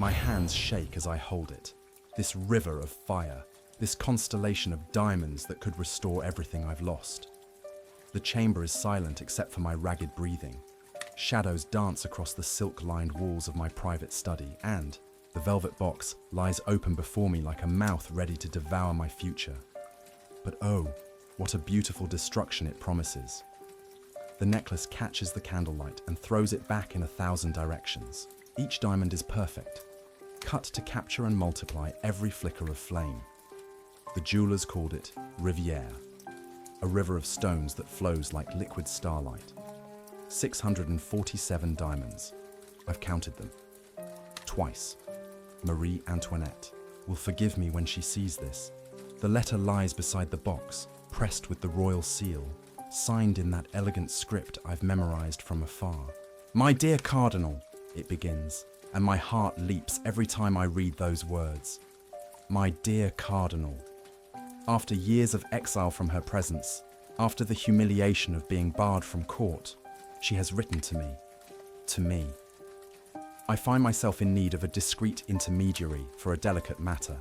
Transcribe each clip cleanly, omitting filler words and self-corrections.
My hands shake as I hold it. This river of fire, this constellation of diamonds that could restore everything I've lost. The chamber is silent except for my ragged breathing. Shadows dance across the silk-lined walls of my private study, and the velvet box lies open before me like a mouth ready to devour my future. But oh, what a beautiful destruction it promises. The necklace catches the candlelight and throws it back in 1,000 directions. Each diamond is perfect, cut to capture and multiply every flicker of flame. The jewelers called it Rivière, a river of stones that flows like liquid starlight. 647 diamonds. I've counted them. Twice. Marie Antoinette will forgive me when she sees this. The letter lies beside the box, pressed with the royal seal, signed in that elegant script I've memorized from afar. "My dear Cardinal," it begins, and my heart leaps every time I read those words. My dear Cardinal. After years of exile from her presence, after the humiliation of being barred from court, she has written to me. To me. I find myself in need of a discreet intermediary for a delicate matter.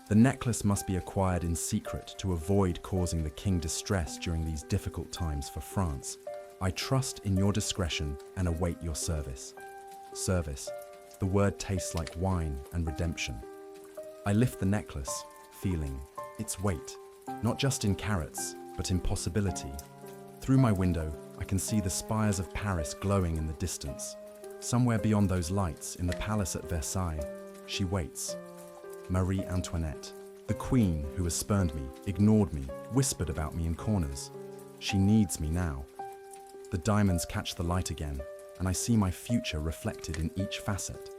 The necklace must be acquired in secret to avoid causing the king distress during these difficult times for France. I trust in your discretion and await your service. Service. The word tastes like wine and redemption. I lift the necklace, feeling its weight, not just in carats, but in possibility. Through my window, I can see the spires of Paris glowing in the distance. Somewhere beyond those lights, in the palace at Versailles, she waits. Marie Antoinette, the queen who has spurned me, ignored me, whispered about me in corners. She needs me now. The diamonds catch the light again, and I see my future reflected in each facet.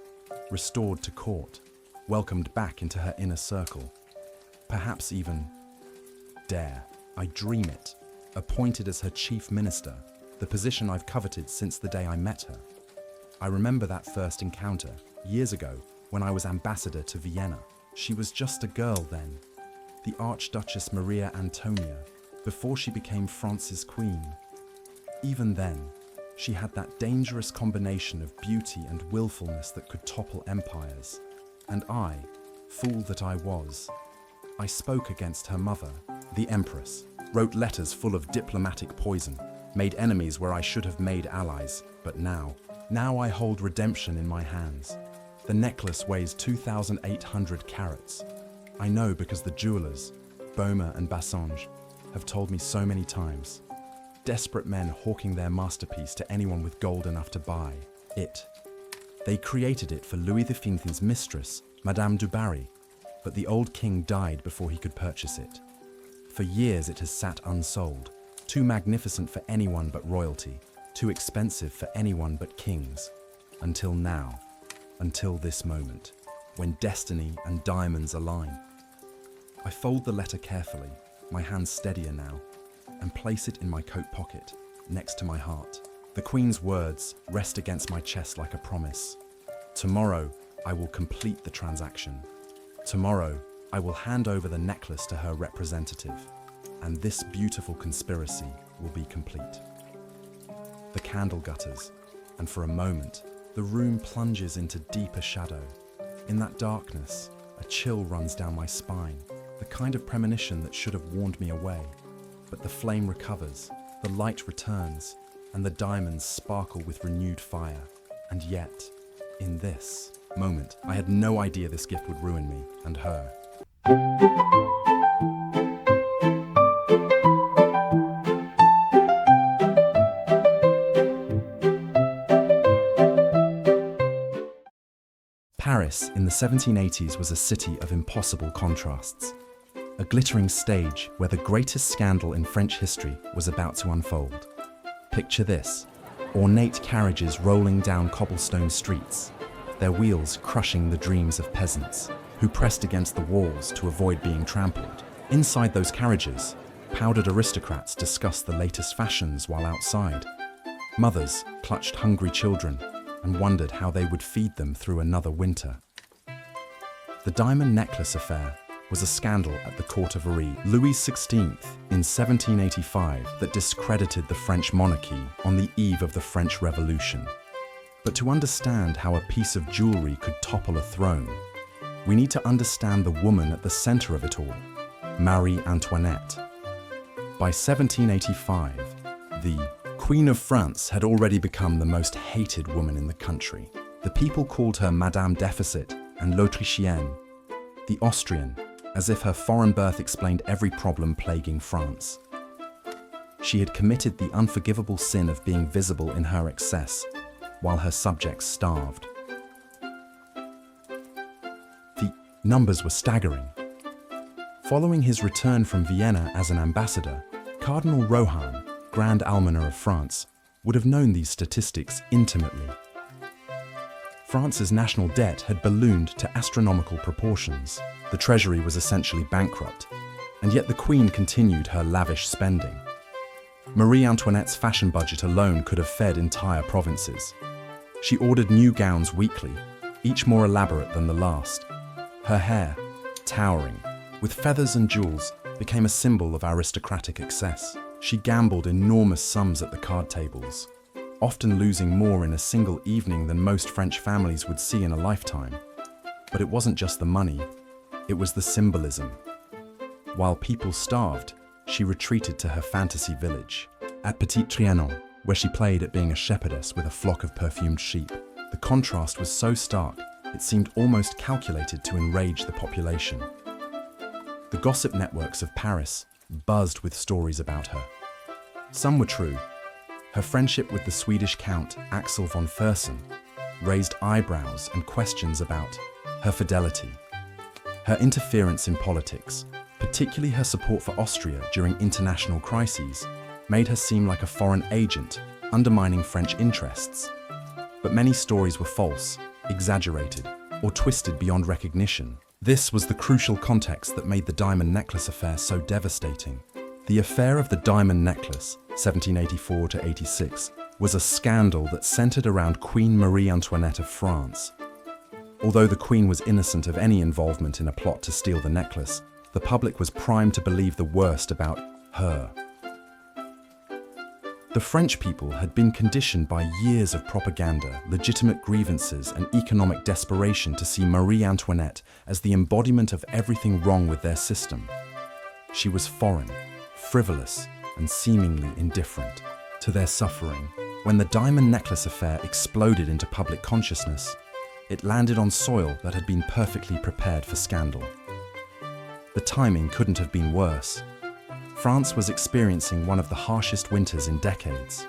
Restored to court, welcomed back into her inner circle. Perhaps even, I dream it, appointed as her chief minister, the position I've coveted since the day I met her. I remember that first encounter, years ago, when I was ambassador to Vienna. She was just a girl then, the Archduchess Maria Antonia, before she became France's queen. Even then, she had that dangerous combination of beauty and willfulness that could topple empires. And I, fool that I was, I spoke against her mother, the Empress, wrote letters full of diplomatic poison, made enemies where I should have made allies, but now I hold redemption in my hands. The necklace weighs 2,800 carats. I know because the jewelers, Baumer and Bassange, have told me so many times. Desperate men hawking their masterpiece to anyone with gold enough to buy it. They created it for Louis XV's mistress, Madame du Barry, but the old king died before he could purchase it. For years it has sat unsold, too magnificent for anyone but royalty, too expensive for anyone but kings, until now, until this moment, when destiny and diamonds align. I fold the letter carefully, my hands steadier now, and place it in my coat pocket, next to my heart. The Queen's words rest against my chest like a promise. Tomorrow, I will complete the transaction. Tomorrow, I will hand over the necklace to her representative, and this beautiful conspiracy will be complete. The candle gutters, and for a moment, the room plunges into deeper shadow. In that darkness, a chill runs down my spine, the kind of premonition that should have warned me away. But the flame recovers, the light returns, and the diamonds sparkle with renewed fire. And yet, in this moment, I had no idea this gift would ruin me and her. Paris in the 1780s was a city of impossible contrasts. A glittering stage where the greatest scandal in French history was about to unfold. Picture this: ornate carriages rolling down cobblestone streets, their wheels crushing the dreams of peasants, who pressed against the walls to avoid being trampled. Inside those carriages, powdered aristocrats discussed the latest fashions while outside. Mothers clutched hungry children and wondered how they would feed them through another winter. The diamond necklace affair was a scandal at the court of Louis XVI in 1785 that discredited the French monarchy on the eve of the French Revolution. But to understand how a piece of jewelry could topple a throne, we need to understand the woman at the center of it all, Marie Antoinette. By 1785, the Queen of France had already become the most hated woman in the country. The people called her Madame Deficit and l'Autrichienne, the Austrian, as if her foreign birth explained every problem plaguing France. She had committed the unforgivable sin of being visible in her excess, while her subjects starved. The numbers were staggering. Following his return from Vienna as an ambassador, Cardinal Rohan, Grand Almoner of France, would have known these statistics intimately. France's national debt had ballooned to astronomical proportions. The treasury was essentially bankrupt, and yet the Queen continued her lavish spending. Marie Antoinette's fashion budget alone could have fed entire provinces. She ordered new gowns weekly, each more elaborate than the last. Her hair, towering, with feathers and jewels, became a symbol of aristocratic excess. She gambled enormous sums at the card tables, often losing more in a single evening than most French families would see in a lifetime. But it wasn't just the money, it was the symbolism. While people starved, she retreated to her fantasy village. At Petit Trianon, where she played at being a shepherdess with a flock of perfumed sheep, the contrast was so stark, it seemed almost calculated to enrage the population. The gossip networks of Paris buzzed with stories about her. Some were true. Her friendship with the Swedish Count Axel von Fersen raised eyebrows and questions about her fidelity. Her interference in politics, particularly her support for Austria during international crises, made her seem like a foreign agent, undermining French interests. But many stories were false, exaggerated, or twisted beyond recognition. This was the crucial context that made the diamond necklace affair so devastating. The affair of the diamond necklace, 1784 to 86, was a scandal that centered around Queen Marie Antoinette of France. Although the Queen was innocent of any involvement in a plot to steal the necklace, the public was primed to believe the worst about her. The French people had been conditioned by years of propaganda, legitimate grievances, and economic desperation to see Marie Antoinette as the embodiment of everything wrong with their system. She was foreign, frivolous, and seemingly indifferent to their suffering. When the diamond necklace affair exploded into public consciousness, it landed on soil that had been perfectly prepared for scandal. The timing couldn't have been worse. France was experiencing one of the harshest winters in decades.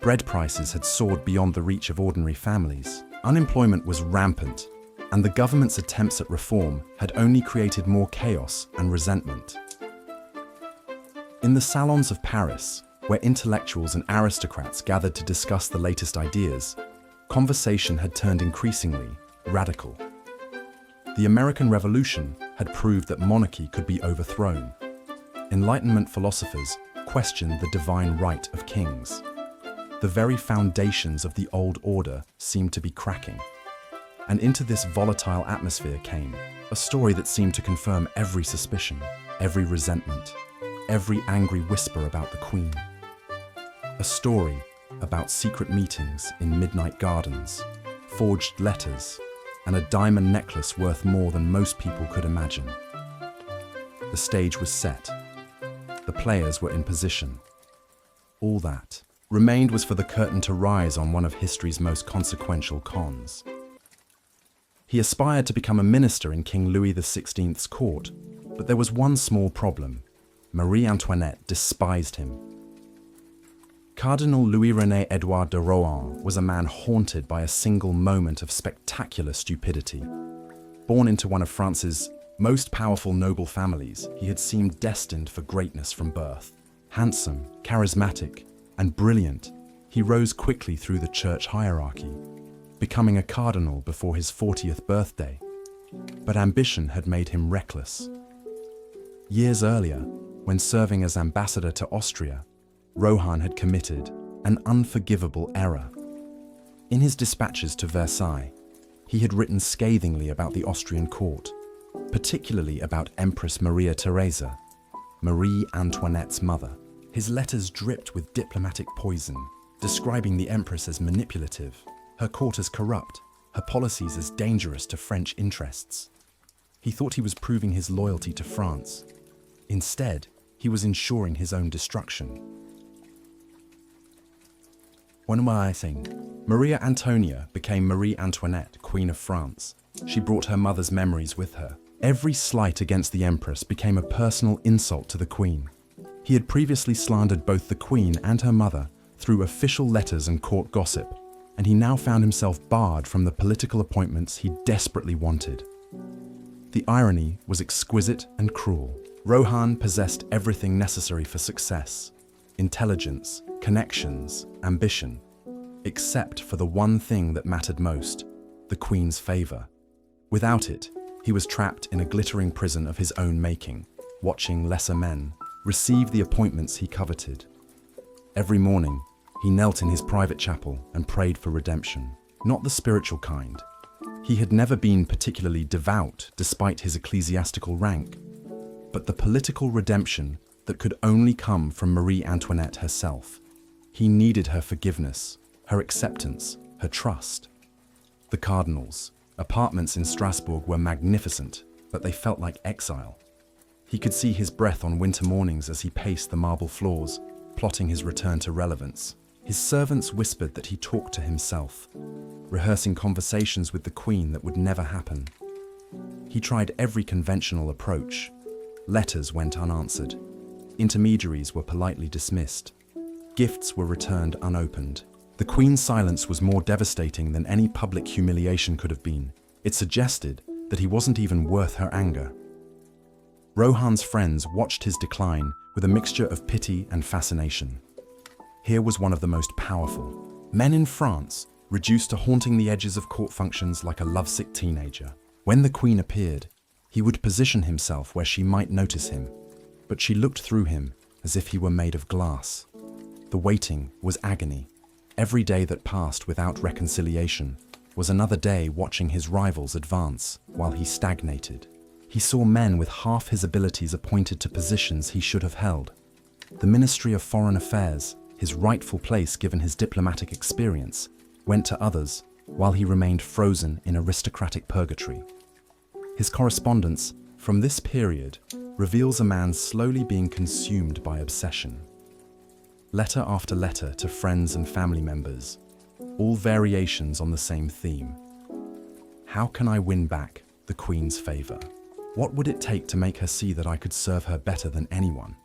Bread prices had soared beyond the reach of ordinary families. Unemployment was rampant, and the government's attempts at reform had only created more chaos and resentment. In the salons of Paris, where intellectuals and aristocrats gathered to discuss the latest ideas, conversation had turned increasingly radical. The American Revolution had proved that monarchy could be overthrown. Enlightenment philosophers questioned the divine right of kings. The very foundations of the old order seemed to be cracking. And into this volatile atmosphere came a story that seemed to confirm every suspicion, every resentment, every angry whisper about the Queen. A story about secret meetings in midnight gardens, forged letters, and a diamond necklace worth more than most people could imagine. The stage was set. The players were in position. All that remained was for the curtain to rise on one of history's most consequential cons. He aspired to become a minister in King Louis XVI's court, but there was one small problem. Marie Antoinette despised him. Cardinal Louis-René Édouard de Rohan was a man haunted by a single moment of spectacular stupidity. Born into one of France's most powerful noble families, he had seemed destined for greatness from birth. Handsome, charismatic, and brilliant, he rose quickly through the church hierarchy, becoming a cardinal before his 40th birthday. But ambition had made him reckless. Years earlier, when serving as ambassador to Austria, Rohan had committed an unforgivable error. In his dispatches to Versailles, he had written scathingly about the Austrian court, particularly about Empress Maria Theresa, Marie Antoinette's mother. His letters dripped with diplomatic poison, describing the Empress as manipulative, her court as corrupt, her policies as dangerous to French interests. He thought he was proving his loyalty to France. Instead, he was ensuring his own destruction. One more thing. Maria Antonia became Marie Antoinette, Queen of France. She brought her mother's memories with her. Every slight against the Empress became a personal insult to the Queen. He had previously slandered both the Queen and her mother through official letters and court gossip, and he now found himself barred from the political appointments he desperately wanted. The irony was exquisite and cruel. Rohan possessed everything necessary for success: intelligence, connections, ambition, except for the one thing that mattered most: the Queen's favor. Without it, he was trapped in a glittering prison of his own making, watching lesser men receive the appointments he coveted. Every morning, he knelt in his private chapel and prayed for redemption, not the spiritual kind. He had never been particularly devout despite his ecclesiastical rank, but the political redemption that could only come from Marie Antoinette herself. He needed her forgiveness, her acceptance, her trust. The Cardinal's apartments in Strasbourg were magnificent, but they felt like exile. He could see his breath on winter mornings as he paced the marble floors, plotting his return to relevance. His servants whispered that he talked to himself, rehearsing conversations with the Queen that would never happen. He tried every conventional approach. Letters went unanswered. Intermediaries were politely dismissed. Gifts were returned unopened. The Queen's silence was more devastating than any public humiliation could have been. It suggested that he wasn't even worth her anger. Rohan's friends watched his decline with a mixture of pity and fascination. Here was one of the most powerful men in France, reduced to haunting the edges of court functions like a lovesick teenager. When the Queen appeared, he would position himself where she might notice him, but she looked through him as if he were made of glass. The waiting was agony. Every day that passed without reconciliation was another day watching his rivals advance while he stagnated. He saw men with half his abilities appointed to positions he should have held. The Ministry of Foreign Affairs, his rightful place given his diplomatic experience, went to others while he remained frozen in aristocratic purgatory. His correspondence from this period reveals a man slowly being consumed by obsession. Letter after letter to friends and family members, all variations on the same theme. How can I win back the Queen's favor? What would it take to make her see that I could serve her better than anyone?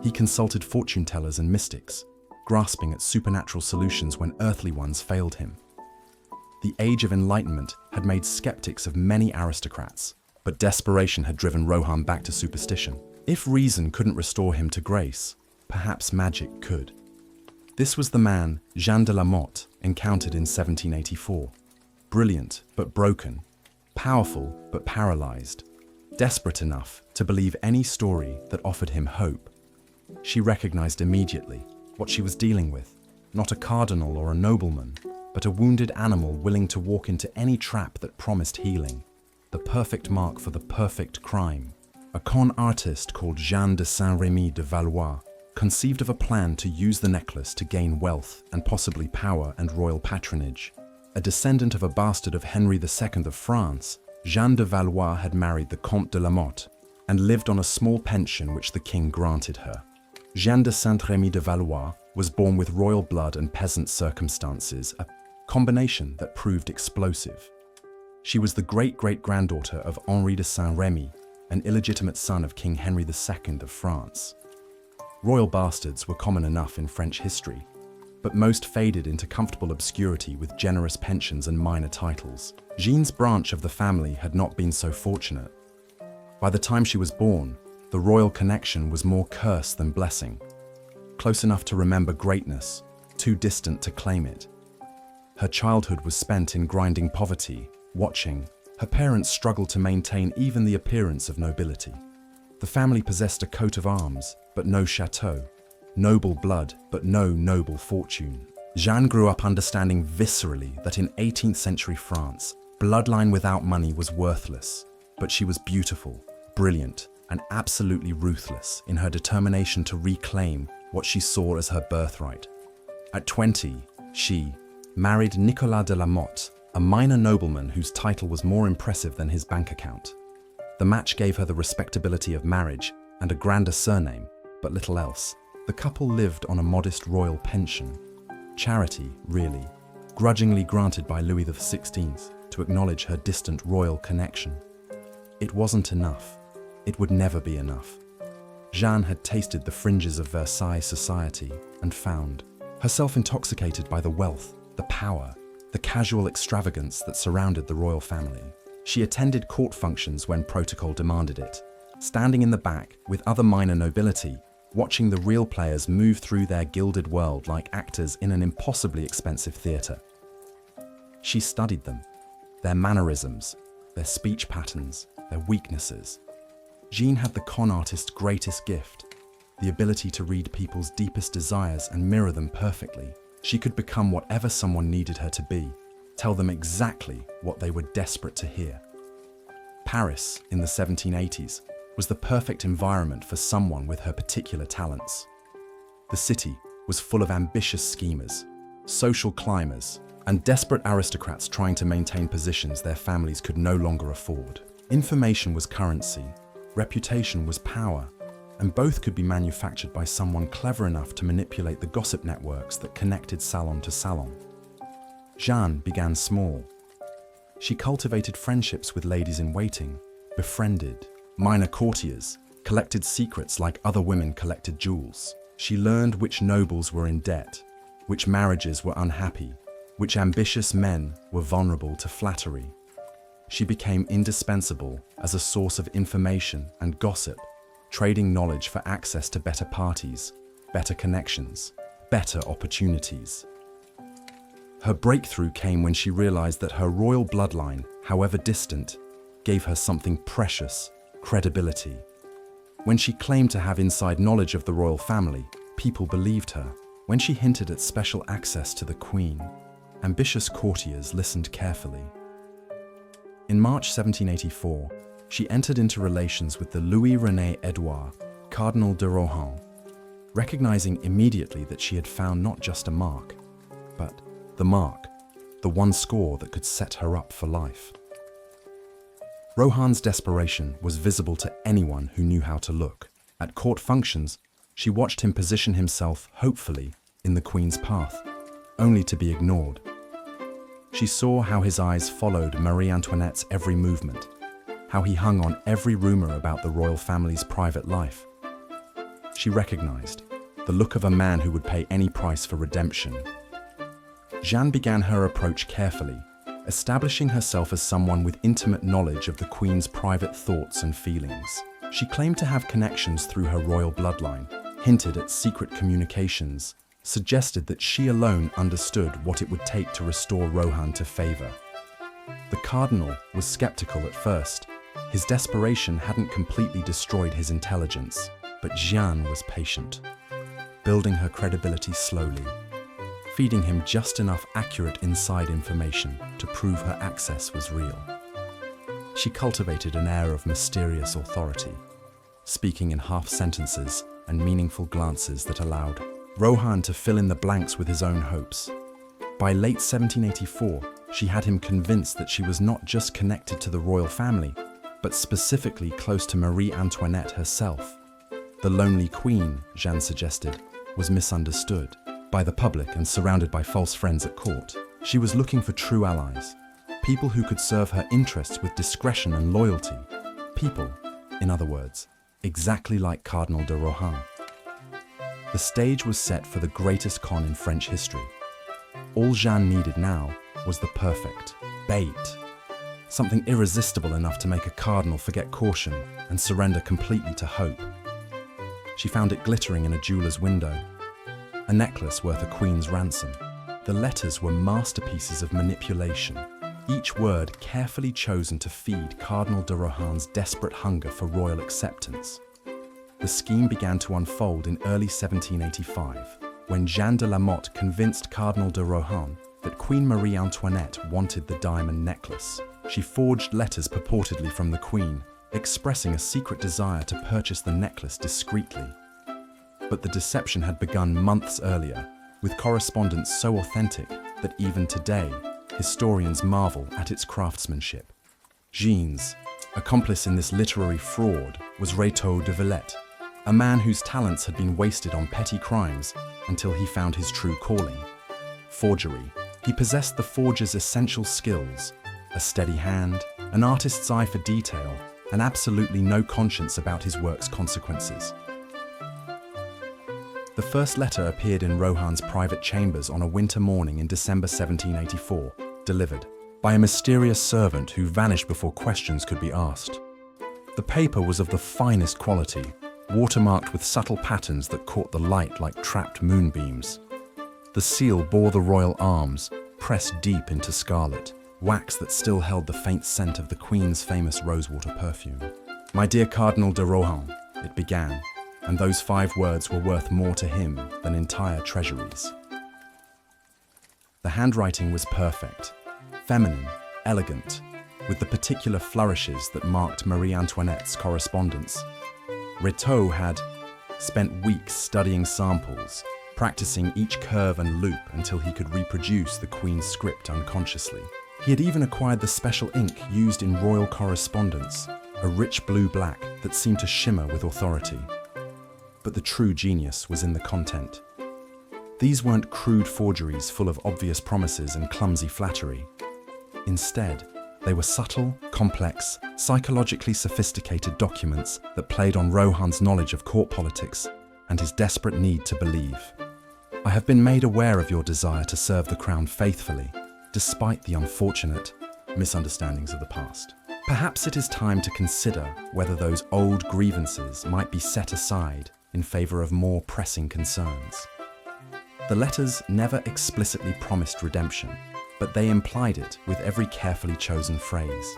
He consulted fortune tellers and mystics, grasping at supernatural solutions when earthly ones failed him. The Age of Enlightenment had made skeptics of many aristocrats, but desperation had driven Rohan back to superstition. If reason couldn't restore him to grace, perhaps magic could. This was the man Jean de la Motte encountered in 1784. Brilliant but broken, powerful but paralyzed, desperate enough to believe any story that offered him hope. She recognized immediately what she was dealing with: not a cardinal or a nobleman, but a wounded animal willing to walk into any trap that promised healing. The perfect mark for the perfect crime. A con artist called Jean de Saint-Remy de Valois conceived of a plan to use the necklace to gain wealth and possibly power and royal patronage. A descendant of a bastard of Henry II of France, Jeanne de Valois had married the Comte de la Motte and lived on a small pension which the king granted her. Jeanne de Saint-Remy de Valois was born with royal blood and peasant circumstances, a combination that proved explosive. She was the great-great-granddaughter of Henri de Saint-Remy, an illegitimate son of King Henry II of France. Royal bastards were common enough in French history, but most faded into comfortable obscurity with generous pensions and minor titles. Jeanne's branch of the family had not been so fortunate. By the time she was born, the royal connection was more curse than blessing. Close enough to remember greatness, too distant to claim it. Her childhood was spent in grinding poverty, watching her parents struggle to maintain even the appearance of nobility. The family possessed a coat of arms, but no chateau. Noble blood, but no noble fortune. Jeanne grew up understanding viscerally that in 18th century France, bloodline without money was worthless. But she was beautiful, brilliant, and absolutely ruthless in her determination to reclaim what she saw as her birthright. At 20, she, married Nicolas de la Motte, a minor nobleman whose title was more impressive than his bank account. The match gave her the respectability of marriage and a grander surname, but little else. The couple lived on a modest royal pension. Charity, really, grudgingly granted by Louis XVI to acknowledge her distant royal connection. It wasn't enough. It would never be enough. Jeanne had tasted the fringes of Versailles society and found herself intoxicated by the wealth, the power, the casual extravagance that surrounded the royal family. She attended court functions when protocol demanded it, standing in the back with other minor nobility, watching the real players move through their gilded world like actors in an impossibly expensive theatre. She studied them, their mannerisms, their speech patterns, their weaknesses. Jeanne had the con artist's greatest gift, the ability to read people's deepest desires and mirror them perfectly. She could become whatever someone needed her to be, tell them exactly what they were desperate to hear. Paris, in the 1780s, was the perfect environment for someone with her particular talents. The city was full of ambitious schemers, social climbers, and desperate aristocrats trying to maintain positions their families could no longer afford. Information was currency, reputation was power, and both could be manufactured by someone clever enough to manipulate the gossip networks that connected salon to salon. Jeanne began small. She cultivated friendships with ladies-in-waiting, befriended minor courtiers, collected secrets like other women collected jewels. She learned which nobles were in debt, which marriages were unhappy, which ambitious men were vulnerable to flattery. She became indispensable as a source of information and gossip, trading knowledge for access to better parties, better connections, better opportunities. Her breakthrough came when she realized that her royal bloodline, however distant, gave her something precious: credibility. When she claimed to have inside knowledge of the royal family, people believed her. When she hinted at special access to the Queen, ambitious courtiers listened carefully. In March 1784, she entered into relations with the Louis-René Edouard, Cardinal de Rohan, recognizing immediately that she had found not just a mark, but the mark, the one score that could set her up for life. Rohan's desperation was visible to anyone who knew how to look. At court functions, she watched him position himself, hopefully, in the Queen's path, only to be ignored. She saw how his eyes followed Marie Antoinette's every movement, how he hung on every rumor about the royal family's private life. She recognized the look of a man who would pay any price for redemption. Jeanne began her approach carefully, establishing herself as someone with intimate knowledge of the Queen's private thoughts and feelings. She claimed to have connections through her royal bloodline, hinted at secret communications, suggested that she alone understood what it would take to restore Rohan to favor. The Cardinal was skeptical at first. His desperation hadn't completely destroyed his intelligence, but Jeanne was patient, building her credibility slowly, feeding him just enough accurate inside information to prove her access was real. She cultivated an air of mysterious authority, speaking in half sentences and meaningful glances that allowed Rohan to fill in the blanks with his own hopes. By late 1784, she had him convinced that she was not just connected to the royal family, but specifically close to Marie Antoinette herself. The lonely queen, Jeanne suggested, was misunderstood by the public and surrounded by false friends at court. She was looking for true allies, people who could serve her interests with discretion and loyalty. People, in other words, exactly like Cardinal de Rohan. The stage was set for the greatest con in French history. All Jeanne needed now was the perfect bait. Something irresistible enough to make a cardinal forget caution and surrender completely to hope. She found it glittering in a jeweler's window, a necklace worth a queen's ransom. The letters were masterpieces of manipulation, each word carefully chosen to feed Cardinal de Rohan's desperate hunger for royal acceptance. The scheme began to unfold in early 1785, when Jeanne de la Motte convinced Cardinal de Rohan that Queen Marie Antoinette wanted the diamond necklace. She forged letters purportedly from the Queen, expressing a secret desire to purchase the necklace discreetly. But the deception had begun months earlier, with correspondence so authentic that even today, historians marvel at its craftsmanship. Jean's accomplice in this literary fraud was Rétaux de Villette, a man whose talents had been wasted on petty crimes until he found his true calling: forgery. He possessed the forger's essential skills: a steady hand, an artist's eye for detail, and absolutely no conscience about his work's consequences. The first letter appeared in Rohan's private chambers on a winter morning in December 1784, delivered by a mysterious servant who vanished before questions could be asked. The paper was of the finest quality, watermarked with subtle patterns that caught the light like trapped moonbeams. The seal bore the royal arms, pressed deep into scarlet, wax that still held the faint scent of the Queen's famous rosewater perfume. "My dear Cardinal de Rohan," it began, and those 5 words were worth more to him than entire treasuries. The handwriting was perfect, feminine, elegant, with the particular flourishes that marked Marie Antoinette's correspondence. Rétaux had spent weeks studying samples, practicing each curve and loop until he could reproduce the Queen's script unconsciously. He had even acquired the special ink used in royal correspondence, a rich blue-black that seemed to shimmer with authority. But the true genius was in the content. These weren't crude forgeries full of obvious promises and clumsy flattery. Instead, they were subtle, complex, psychologically sophisticated documents that played on Rohan's knowledge of court politics and his desperate need to believe. "I have been made aware of your desire to serve the crown faithfully, despite the unfortunate misunderstandings of the past. Perhaps it is time to consider whether those old grievances might be set aside in favor of more pressing concerns." The letters never explicitly promised redemption, but they implied it with every carefully chosen phrase.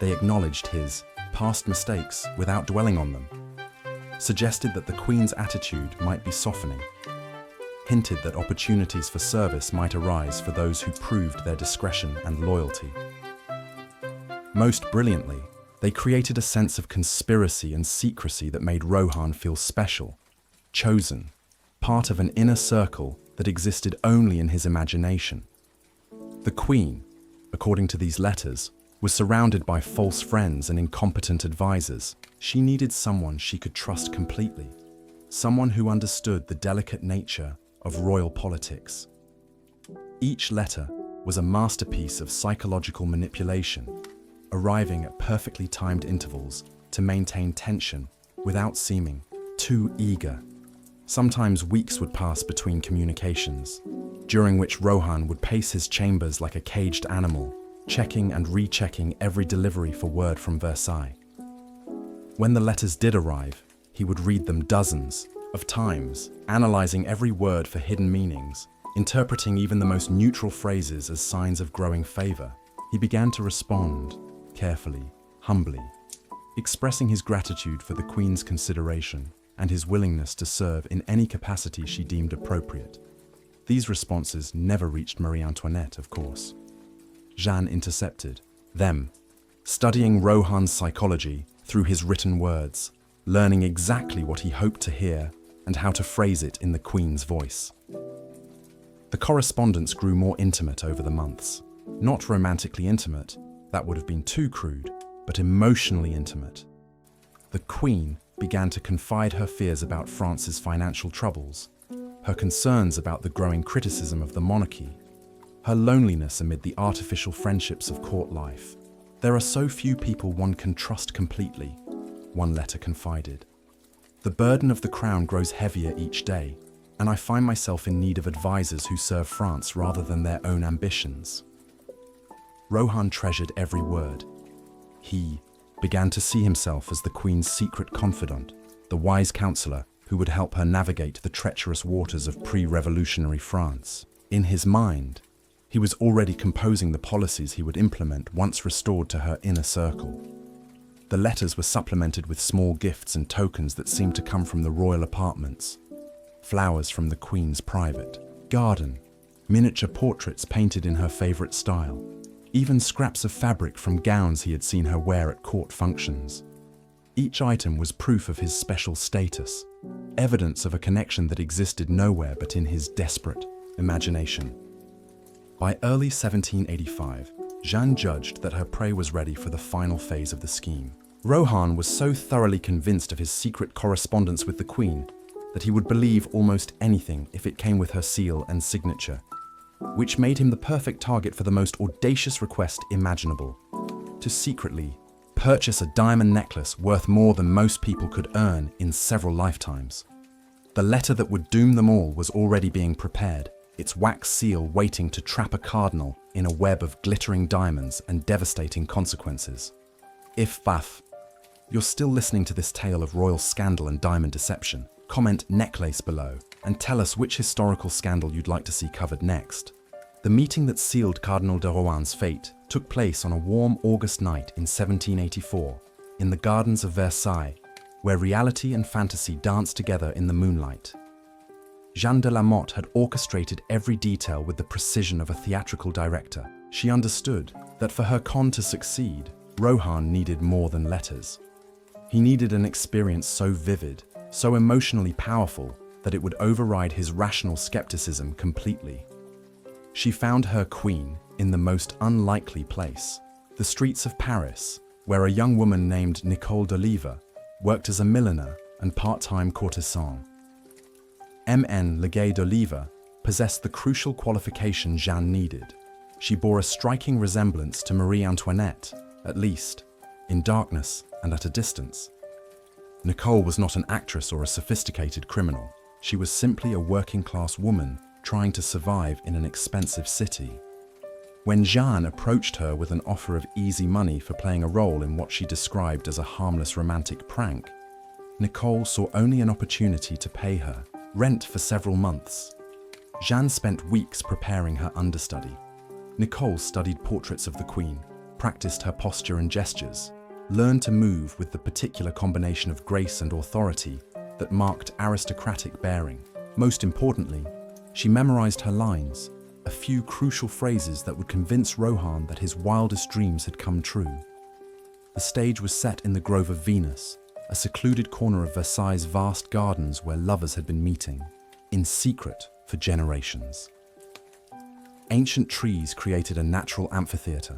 They acknowledged his past mistakes without dwelling on them, suggested that the Queen's attitude might be softening, hinted that opportunities for service might arise for those who proved their discretion and loyalty. Most brilliantly, they created a sense of conspiracy and secrecy that made Rohan feel special, chosen, part of an inner circle that existed only in his imagination. The Queen, according to these letters, was surrounded by false friends and incompetent advisors. She needed someone she could trust completely, someone who understood the delicate nature of royal politics. Each letter was a masterpiece of psychological manipulation, arriving at perfectly timed intervals to maintain tension without seeming too eager. Sometimes weeks would pass between communications, during which Rohan would pace his chambers like a caged animal, checking and rechecking every delivery for word from Versailles. When the letters did arrive, he would read them dozens of times, analyzing every word for hidden meanings, interpreting even the most neutral phrases as signs of growing favor. He began to respond, carefully, humbly, expressing his gratitude for the Queen's consideration and his willingness to serve in any capacity she deemed appropriate. These responses never reached Marie Antoinette, of course. Jeanne intercepted them, studying Rohan's psychology through his written words, learning exactly what he hoped to hear and how to phrase it in the Queen's voice. The correspondence grew more intimate over the months. Not romantically intimate, that would have been too crude, but emotionally intimate. The Queen began to confide her fears about France's financial troubles, her concerns about the growing criticism of the monarchy, her loneliness amid the artificial friendships of court life. "There are so few people one can trust completely," one letter confided. "The burden of the crown grows heavier each day, and I find myself in need of advisors who serve France rather than their own ambitions." Rohan treasured every word. He began to see himself as the Queen's secret confidant, the wise counselor who would help her navigate the treacherous waters of pre-revolutionary France. In his mind, he was already composing the policies he would implement once restored to her inner circle. The letters were supplemented with small gifts and tokens that seemed to come from the royal apartments. Flowers from the Queen's private garden, miniature portraits painted in her favorite style, even scraps of fabric from gowns he had seen her wear at court functions. Each item was proof of his special status, evidence of a connection that existed nowhere but in his desperate imagination. By early 1785, Jeanne judged that her prey was ready for the final phase of the scheme. Rohan was so thoroughly convinced of his secret correspondence with the Queen that he would believe almost anything if it came with her seal and signature, which made him the perfect target for the most audacious request imaginable: to secretly purchase a diamond necklace worth more than most people could earn in several lifetimes. The letter that would doom them all was already being prepared, its wax seal waiting to trap a cardinal in a web of glittering diamonds and devastating consequences. If you're still listening to this tale of royal scandal and diamond deception, comment necklace below and tell us which historical scandal you'd like to see covered next. The meeting that sealed Cardinal de Rohan's fate took place on a warm August night in 1784 in the gardens of Versailles, where reality and fantasy danced together in the moonlight. Jeanne de la Motte had orchestrated every detail with the precision of a theatrical director. She understood that for her con to succeed, Rohan needed more than letters. He needed an experience so vivid, so emotionally powerful, that it would override his rational skepticism completely. She found her queen in the most unlikely place, the streets of Paris, where a young woman named Nicole d'Oliva worked as a milliner and part-time courtesan. M.N. Leguay d'Oliva possessed the crucial qualification Jeanne needed. She bore a striking resemblance to Marie Antoinette, at least, in darkness and at a distance. Nicole was not an actress or a sophisticated criminal. She was simply a working-class woman trying to survive in an expensive city. When Jeanne approached her with an offer of easy money for playing a role in what she described as a harmless romantic prank, Nicole saw only an opportunity to pay her rent for several months. Jeanne spent weeks preparing her understudy. Nicole studied portraits of the Queen, practiced her posture and gestures, learned to move with the particular combination of grace and authority that marked aristocratic bearing. Most importantly, she memorized her lines, a few crucial phrases that would convince Rohan that his wildest dreams had come true. The stage was set in the Grove of Venus, a secluded corner of Versailles' vast gardens where lovers had been meeting, in secret for generations. Ancient trees created a natural amphitheater,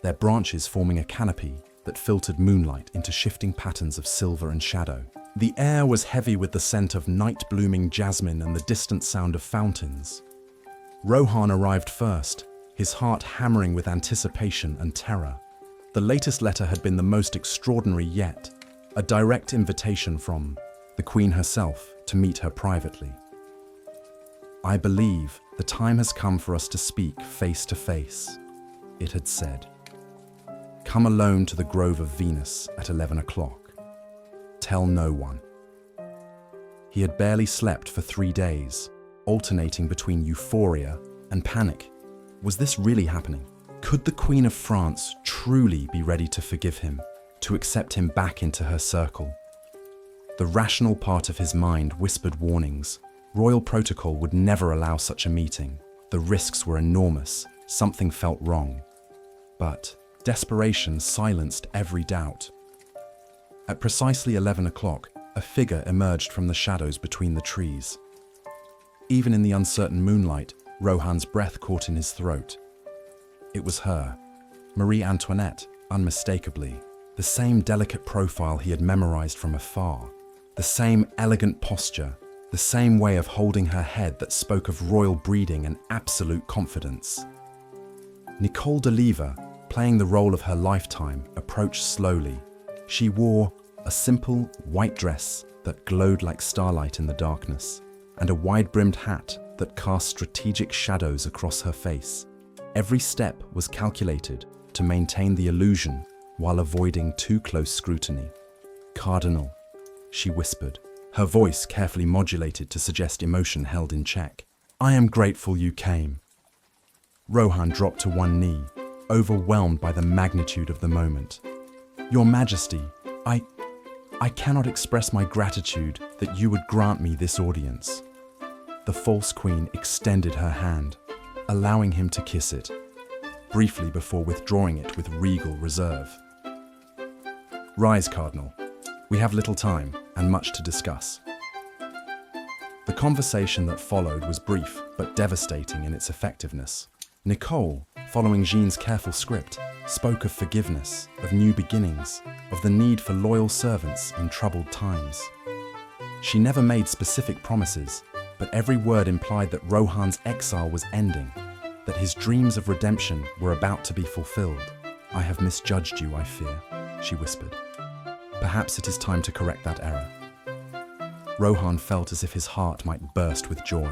their branches forming a canopy that filtered moonlight into shifting patterns of silver and shadow. The air was heavy with the scent of night-blooming jasmine and the distant sound of fountains. Rohan arrived first, his heart hammering with anticipation and terror. The latest letter had been the most extraordinary yet, a direct invitation from the Queen herself to meet her privately. "I believe the time has come for us to speak face to face," it had said. "Come alone to the Grove of Venus at 11 o'clock. Tell no one." He had barely slept for 3 days, alternating between euphoria and panic. Was this really happening? Could the Queen of France truly be ready to forgive him, to accept him back into her circle? The rational part of his mind whispered warnings. Royal protocol would never allow such a meeting. The risks were enormous. Something felt wrong. But desperation silenced every doubt. At precisely 11 o'clock, a figure emerged from the shadows between the trees. Even in the uncertain moonlight, Rohan's breath caught in his throat. It was her, Marie Antoinette, unmistakably. The same delicate profile he had memorized from afar. The same elegant posture, the same way of holding her head that spoke of royal breeding and absolute confidence. Nicole d'Oliva, playing the role of her lifetime, approached slowly. She wore a simple white dress that glowed like starlight in the darkness, and a wide-brimmed hat that cast strategic shadows across her face. Every step was calculated to maintain the illusion while avoiding too close scrutiny. "Cardinal," she whispered, her voice carefully modulated to suggest emotion held in check. "I am grateful you came." Rohan dropped to one knee, overwhelmed by the magnitude of the moment. "Your Majesty, I cannot express my gratitude that you would grant me this audience." The false queen extended her hand, allowing him to kiss it, briefly before withdrawing it with regal reserve. "Rise, Cardinal. We have little time and much to discuss." The conversation that followed was brief but devastating in its effectiveness. Nicole, following Jean's careful script, spoke of forgiveness, of new beginnings, of the need for loyal servants in troubled times. She never made specific promises, but every word implied that Rohan's exile was ending, that his dreams of redemption were about to be fulfilled. "I have misjudged you, I fear," she whispered. "Perhaps it is time to correct that error." Rohan felt as if his heart might burst with joy.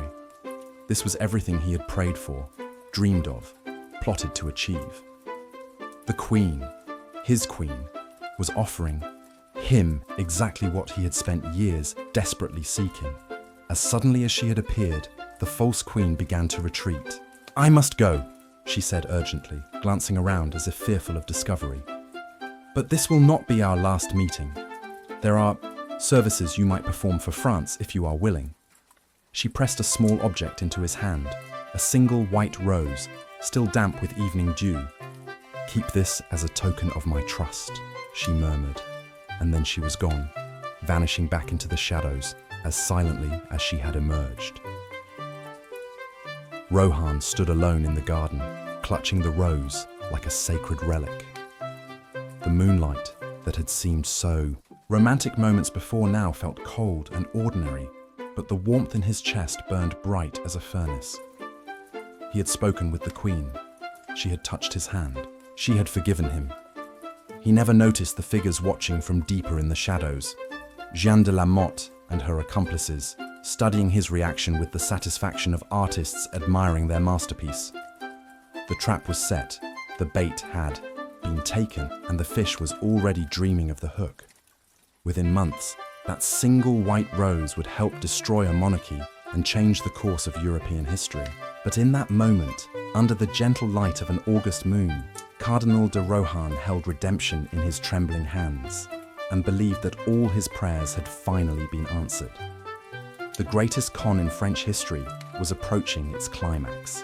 This was everything he had prayed for, dreamed of, plotted to achieve. The Queen, his Queen, was offering him exactly what he had spent years desperately seeking. As suddenly as she had appeared, the false Queen began to retreat. "I must go," she said urgently, glancing around as if fearful of discovery. "But this will not be our last meeting. There are services you might perform for France if you are willing." She pressed a small object into his hand, a single white rose, still damp with evening dew. "Keep this as a token of my trust," she murmured, and then she was gone, vanishing back into the shadows as silently as she had emerged. Rohan stood alone in the garden, clutching the rose like a sacred relic. The moonlight that had seemed so romantic moments before now felt cold and ordinary, but the warmth in his chest burned bright as a furnace. He had spoken with the Queen. She had touched his hand. She had forgiven him. He never noticed the figures watching from deeper in the shadows, Jeanne de la Motte and her accomplices, studying his reaction with the satisfaction of artists admiring their masterpiece. The trap was set, the bait had been taken, and the fish was already dreaming of the hook. Within months, that single white rose would help destroy a monarchy and change the course of European history. But in that moment, under the gentle light of an August moon, Cardinal de Rohan held redemption in his trembling hands and believed that all his prayers had finally been answered. The greatest con in French history was approaching its climax.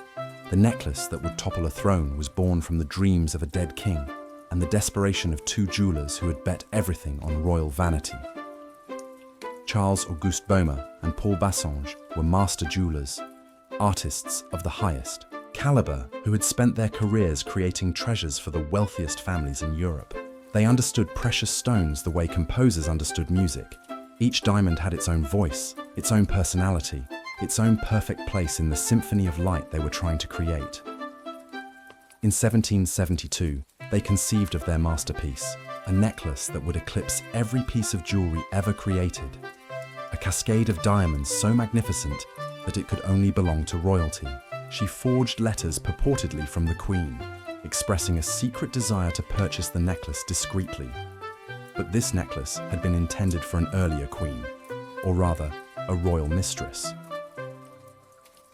The necklace that would topple a throne was born from the dreams of a dead king and the desperation of two jewelers who had bet everything on royal vanity. Charles-Auguste Boehmer and Paul Bassange were master jewelers, artists of the highest caliber who had spent their careers creating treasures for the wealthiest families in Europe. They understood precious stones the way composers understood music. Each diamond had its own voice, its own personality, its own perfect place in the symphony of light they were trying to create. In 1772, they conceived of their masterpiece, a necklace that would eclipse every piece of jewelry ever created, a cascade of diamonds so magnificent that it could only belong to royalty. She forged letters purportedly from the Queen, expressing a secret desire to purchase the necklace discreetly. But this necklace had been intended for an earlier queen, or rather, a royal mistress.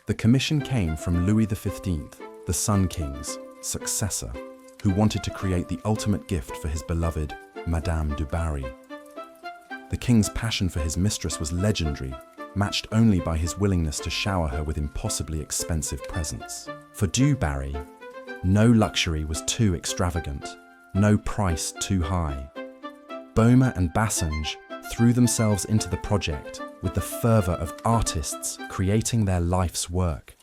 The commission came from Louis XV, the Sun King's successor, who wanted to create the ultimate gift for his beloved Madame du Barry. The king's passion for his mistress was legendary, matched only by his willingness to shower her with impossibly expensive presents. For du Barry, no luxury was too extravagant, no price too high. Boehmer and Bassange threw themselves into the project with the fervour of artists creating their life's work.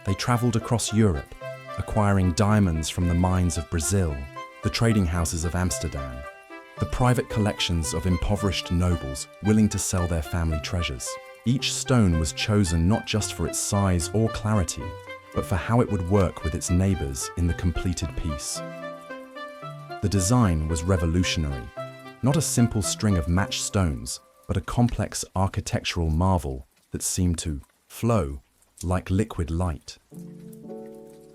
They travelled across Europe, acquiring diamonds from the mines of Brazil, the trading houses of Amsterdam, the private collections of impoverished nobles willing to sell their family treasures. Each stone was chosen not just for its size or clarity, but for how it would work with its neighbours in the completed piece. The design was revolutionary. Not a simple string of matched stones, but a complex architectural marvel that seemed to flow like liquid light.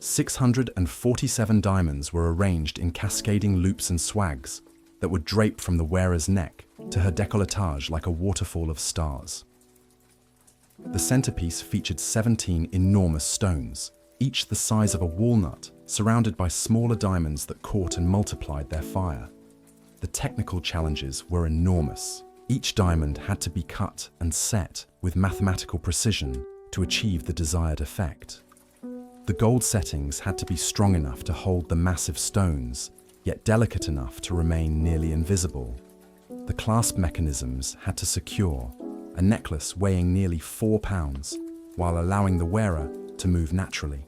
647 diamonds were arranged in cascading loops and swags that would drape from the wearer's neck to her décolletage like a waterfall of stars. The centerpiece featured 17 enormous stones, each the size of a walnut, surrounded by smaller diamonds that caught and multiplied their fire. The technical challenges were enormous. Each diamond had to be cut and set with mathematical precision to achieve the desired effect. The gold settings had to be strong enough to hold the massive stones, yet delicate enough to remain nearly invisible. The clasp mechanisms had to secure a necklace weighing nearly 4 pounds, while allowing the wearer to move naturally.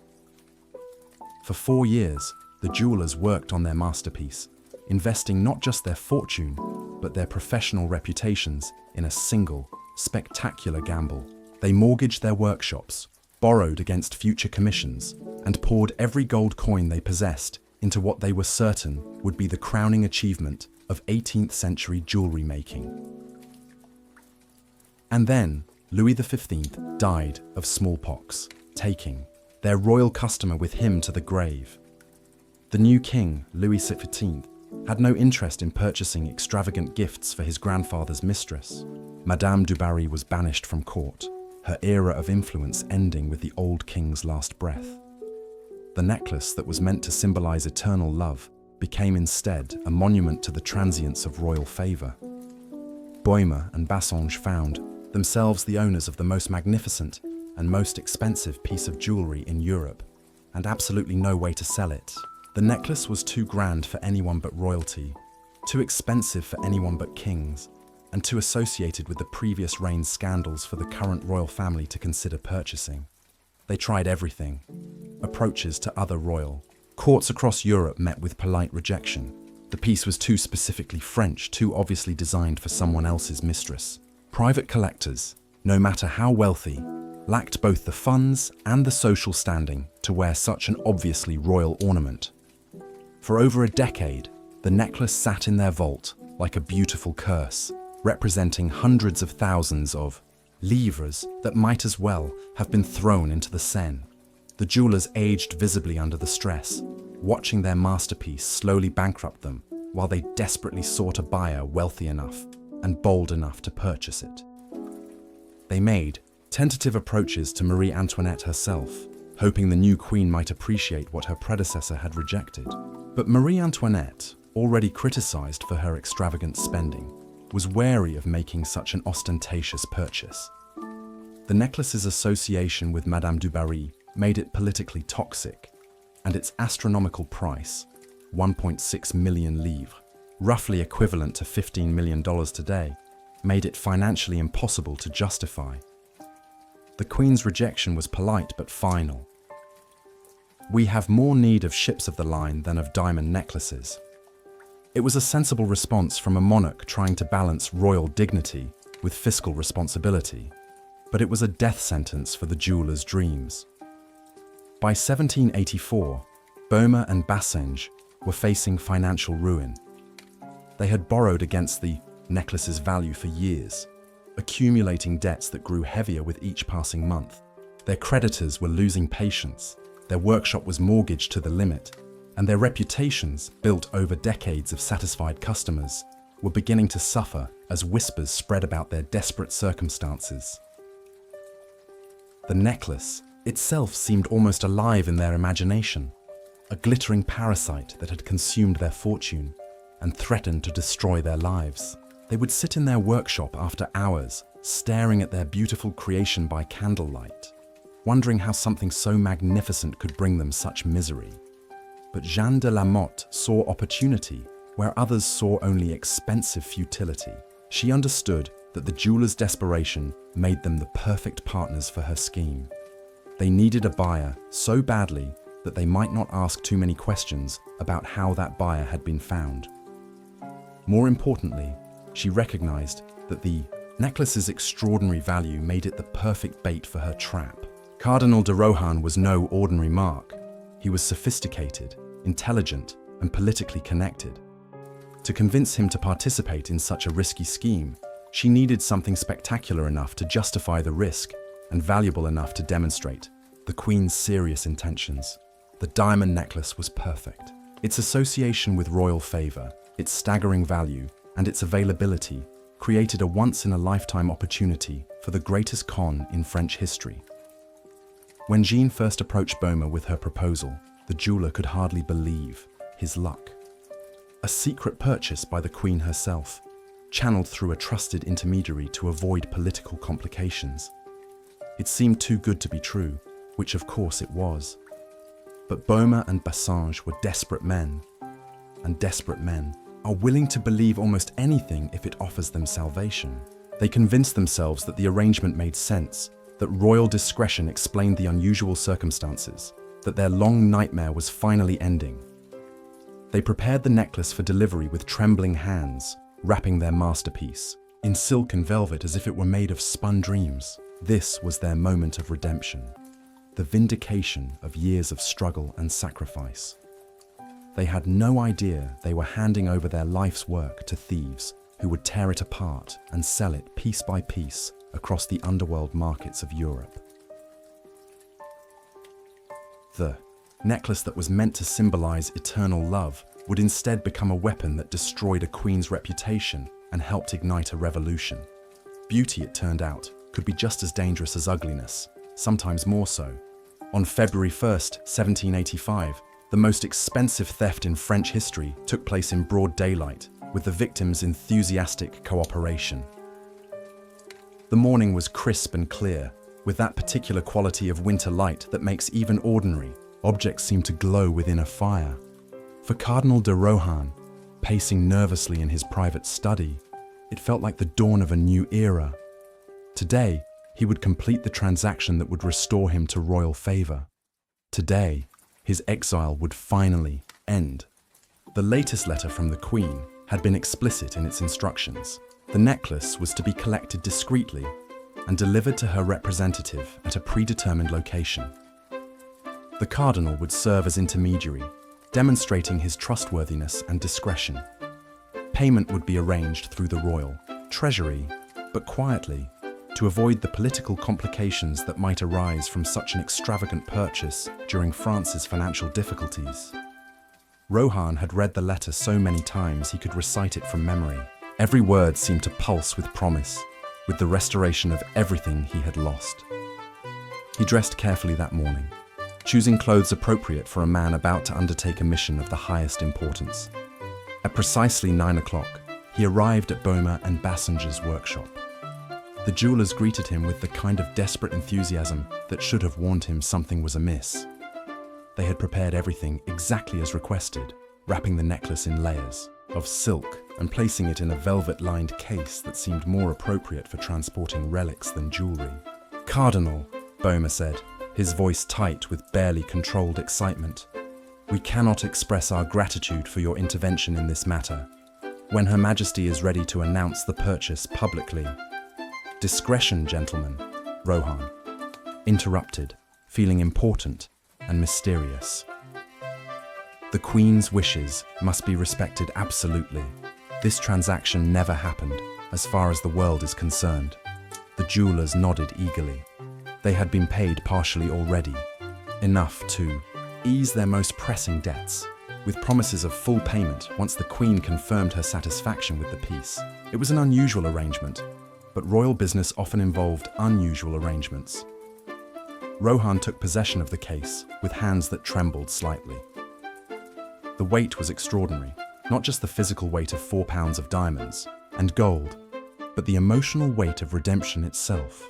For 4 years, the jewelers worked on their masterpiece, investing not just their fortune, but their professional reputations in a single, spectacular gamble. They mortgaged their workshops, borrowed against future commissions, and poured every gold coin they possessed into what they were certain would be the crowning achievement of 18th century jewelry making. And then, Louis XV died of smallpox, taking their royal customer with him to the grave. The new king, Louis XV, had no interest in purchasing extravagant gifts for his grandfather's mistress. Madame du Barry was banished from court, her era of influence ending with the old king's last breath. The necklace that was meant to symbolize eternal love became instead a monument to the transience of royal favor. Boehmer and Bassange found themselves the owners of the most magnificent and most expensive piece of jewelry in Europe, and absolutely no way to sell it. The necklace was too grand for anyone but royalty, too expensive for anyone but kings, and too associated with the previous reign's scandals for the current royal family to consider purchasing. They tried everything. Approaches to other royal courts across Europe met with polite rejection. The piece was too specifically French, too obviously designed for someone else's mistress. Private collectors, no matter how wealthy, lacked both the funds and the social standing to wear such an obviously royal ornament. For over a decade, the necklace sat in their vault like a beautiful curse, representing hundreds of thousands of livres that might as well have been thrown into the Seine. The jewelers aged visibly under the stress, watching their masterpiece slowly bankrupt them while they desperately sought a buyer wealthy enough and bold enough to purchase it. They made tentative approaches to Marie Antoinette herself, hoping the new queen might appreciate what her predecessor had rejected. But Marie Antoinette, already criticized for her extravagant spending, was wary of making such an ostentatious purchase. The necklace's association with Madame du Barry made it politically toxic, and its astronomical price, 1.6 million livres, roughly equivalent to $15 million today, made it financially impossible to justify. The Queen's rejection was polite but final. "We have more need of ships of the line than of diamond necklaces." It was a sensible response from a monarch trying to balance royal dignity with fiscal responsibility, but it was a death sentence for the jeweler's dreams. By 1784, Boehmer and Bassange were facing financial ruin. They had borrowed against the necklace's value for years, accumulating debts that grew heavier with each passing month. Their creditors were losing patience, their workshop was mortgaged to the limit, and their reputations, built over decades of satisfied customers, were beginning to suffer as whispers spread about their desperate circumstances. The necklace itself seemed almost alive in their imagination, a glittering parasite that had consumed their fortune and threatened to destroy their lives. They would sit in their workshop after hours, staring at their beautiful creation by candlelight, wondering how something so magnificent could bring them such misery. But Jeanne de la Motte saw opportunity where others saw only expensive futility. She understood that the jeweler's desperation made them the perfect partners for her scheme. They needed a buyer so badly that they might not ask too many questions about how that buyer had been found. More importantly, she recognized that the necklace's extraordinary value made it the perfect bait for her trap. Cardinal de Rohan was no ordinary mark. He was sophisticated, intelligent, and politically connected. To convince him to participate in such a risky scheme, she needed something spectacular enough to justify the risk and valuable enough to demonstrate the Queen's serious intentions. The diamond necklace was perfect. Its association with royal favor, its staggering value, and its availability created a once-in-a-lifetime opportunity for the greatest con in French history. When Jeanne first approached Boehmer with her proposal, the jeweler could hardly believe his luck. A secret purchase by the Queen herself, channeled through a trusted intermediary to avoid political complications. It seemed too good to be true, which of course it was. But Boehmer and Bassange were desperate men, and desperate men are willing to believe almost anything if it offers them salvation. They convinced themselves that the arrangement made sense, that royal discretion explained the unusual circumstances, that their long nightmare was finally ending. They prepared the necklace for delivery with trembling hands, wrapping their masterpiece in silk and velvet as if it were made of spun dreams. This was their moment of redemption, the vindication of years of struggle and sacrifice. They had no idea they were handing over their life's work to thieves who would tear it apart and sell it piece by piece across the underworld markets of Europe. The necklace that was meant to symbolize eternal love would instead become a weapon that destroyed a queen's reputation and helped ignite a revolution. Beauty, it turned out, could be just as dangerous as ugliness, sometimes more so. On February 1st, 1785, the most expensive theft in French history took place in broad daylight, with the victims' enthusiastic cooperation. The morning was crisp and clear, with that particular quality of winter light that makes even ordinary objects seem to glow within a fire. For Cardinal de Rohan, pacing nervously in his private study, it felt like the dawn of a new era. Today, he would complete the transaction that would restore him to royal favor. Today, his exile would finally end. The latest letter from the Queen had been explicit in its instructions. The necklace was to be collected discreetly and delivered to her representative at a predetermined location. The Cardinal would serve as intermediary, demonstrating his trustworthiness and discretion. Payment would be arranged through the royal treasury, but quietly, to avoid the political complications that might arise from such an extravagant purchase during France's financial difficulties. Rohan had read the letter so many times he could recite it from memory. Every word seemed to pulse with promise, with the restoration of everything he had lost. He dressed carefully that morning, choosing clothes appropriate for a man about to undertake a mission of the highest importance. At precisely 9 o'clock, he arrived at Baume and Bassinger's workshop. The jewelers greeted him with the kind of desperate enthusiasm that should have warned him something was amiss. They had prepared everything exactly as requested, wrapping the necklace in layers of silk and placing it in a velvet-lined case that seemed more appropriate for transporting relics than jewelry. "Cardinal," Baume said, his voice tight with barely controlled excitement, "we cannot express our gratitude for your intervention in this matter. When Her Majesty is ready to announce the purchase publicly—" "Discretion, gentlemen," Rohan interrupted, feeling important and mysterious. "The Queen's wishes must be respected absolutely. This transaction never happened, as far as the world is concerned." The jewelers nodded eagerly. They had been paid partially already, enough to ease their most pressing debts, with promises of full payment once the Queen confirmed her satisfaction with the piece. It was an unusual arrangement, but royal business often involved unusual arrangements. Rohan took possession of the case with hands that trembled slightly. The weight was extraordinary, not just the physical weight of 4 pounds of diamonds and gold, but the emotional weight of redemption itself.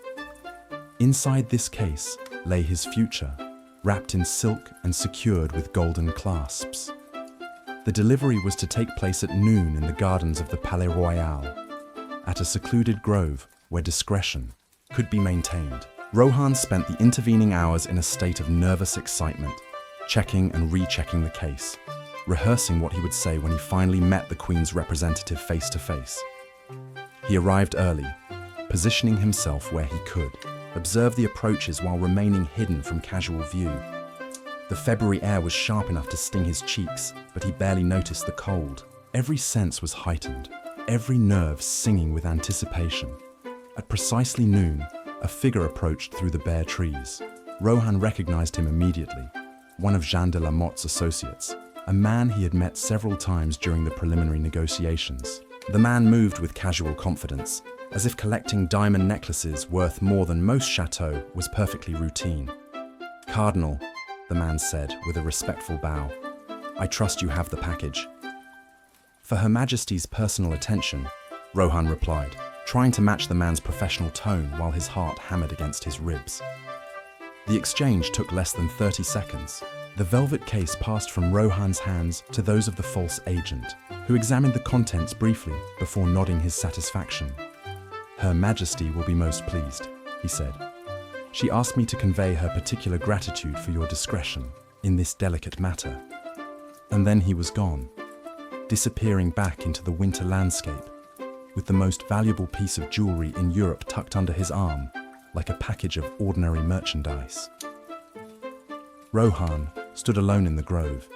Inside this case lay his future, wrapped in silk and secured with golden clasps. The delivery was to take place at noon in the gardens of the Palais Royal, at a secluded grove where discretion could be maintained. Rohan spent the intervening hours in a state of nervous excitement, checking and rechecking the case, rehearsing what he would say when he finally met the Queen's representative face to face. He arrived early, positioning himself where he could, observe the approaches while remaining hidden from casual view. The February air was sharp enough to sting his cheeks, but he barely noticed the cold. Every sense was heightened, every nerve singing with anticipation. At precisely noon, a figure approached through the bare trees. Rohan recognized him immediately, one of Jean de la Motte's associates, a man he had met several times during the preliminary negotiations. The man moved with casual confidence, as if collecting diamond necklaces worth more than most chateaux was perfectly routine. "Cardinal," the man said with a respectful bow, "I trust you have the package." "For Her Majesty's personal attention," Rohan replied, trying to match the man's professional tone while his heart hammered against his ribs. The exchange took less than 30 seconds. The velvet case passed from Rohan's hands to those of the false agent, who examined the contents briefly before nodding his satisfaction. "Her Majesty will be most pleased," he said. "She asked me to convey her particular gratitude for your discretion." in this delicate matter. And then he was gone, disappearing back into the winter landscape, with the most valuable piece of jewelry in Europe tucked under his arm, like a package of ordinary merchandise. Rohan stood alone in the grove,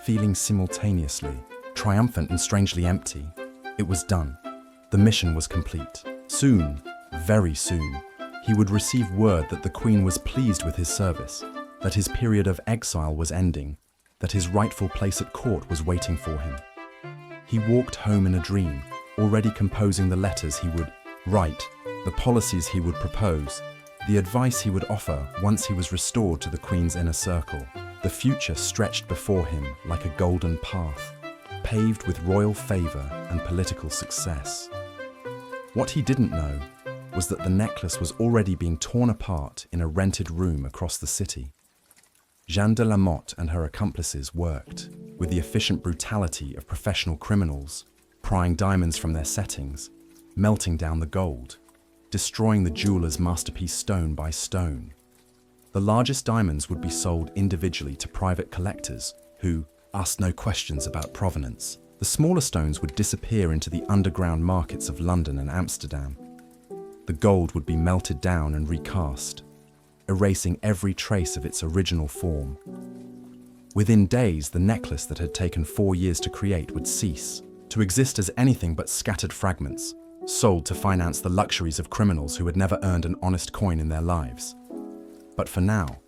feeling simultaneously triumphant and strangely empty. It was done. The mission was complete. Soon, very soon, he would receive word that the Queen was pleased with his service, that his period of exile was ending, that his rightful place at court was waiting for him. He walked home in a dream, already composing the letters he would write, the policies he would propose, the advice he would offer once he was restored to the Queen's inner circle. The future stretched before him like a golden path, paved with royal favor and political success. What he didn't know was that the necklace was already being torn apart in a rented room across the city. Jeanne de la Motte and her accomplices worked with the efficient brutality of professional criminals, prying diamonds from their settings, melting down the gold, destroying the jeweler's masterpiece stone by stone. The largest diamonds would be sold individually to private collectors who asked no questions about provenance. The smaller stones would disappear into the underground markets of London and Amsterdam. The gold would be melted down and recast, erasing every trace of its original form. Within days, the necklace that had taken 4 years to create would cease to exist as anything but scattered fragments, sold to finance the luxuries of criminals who had never earned an honest coin in their lives. But for now,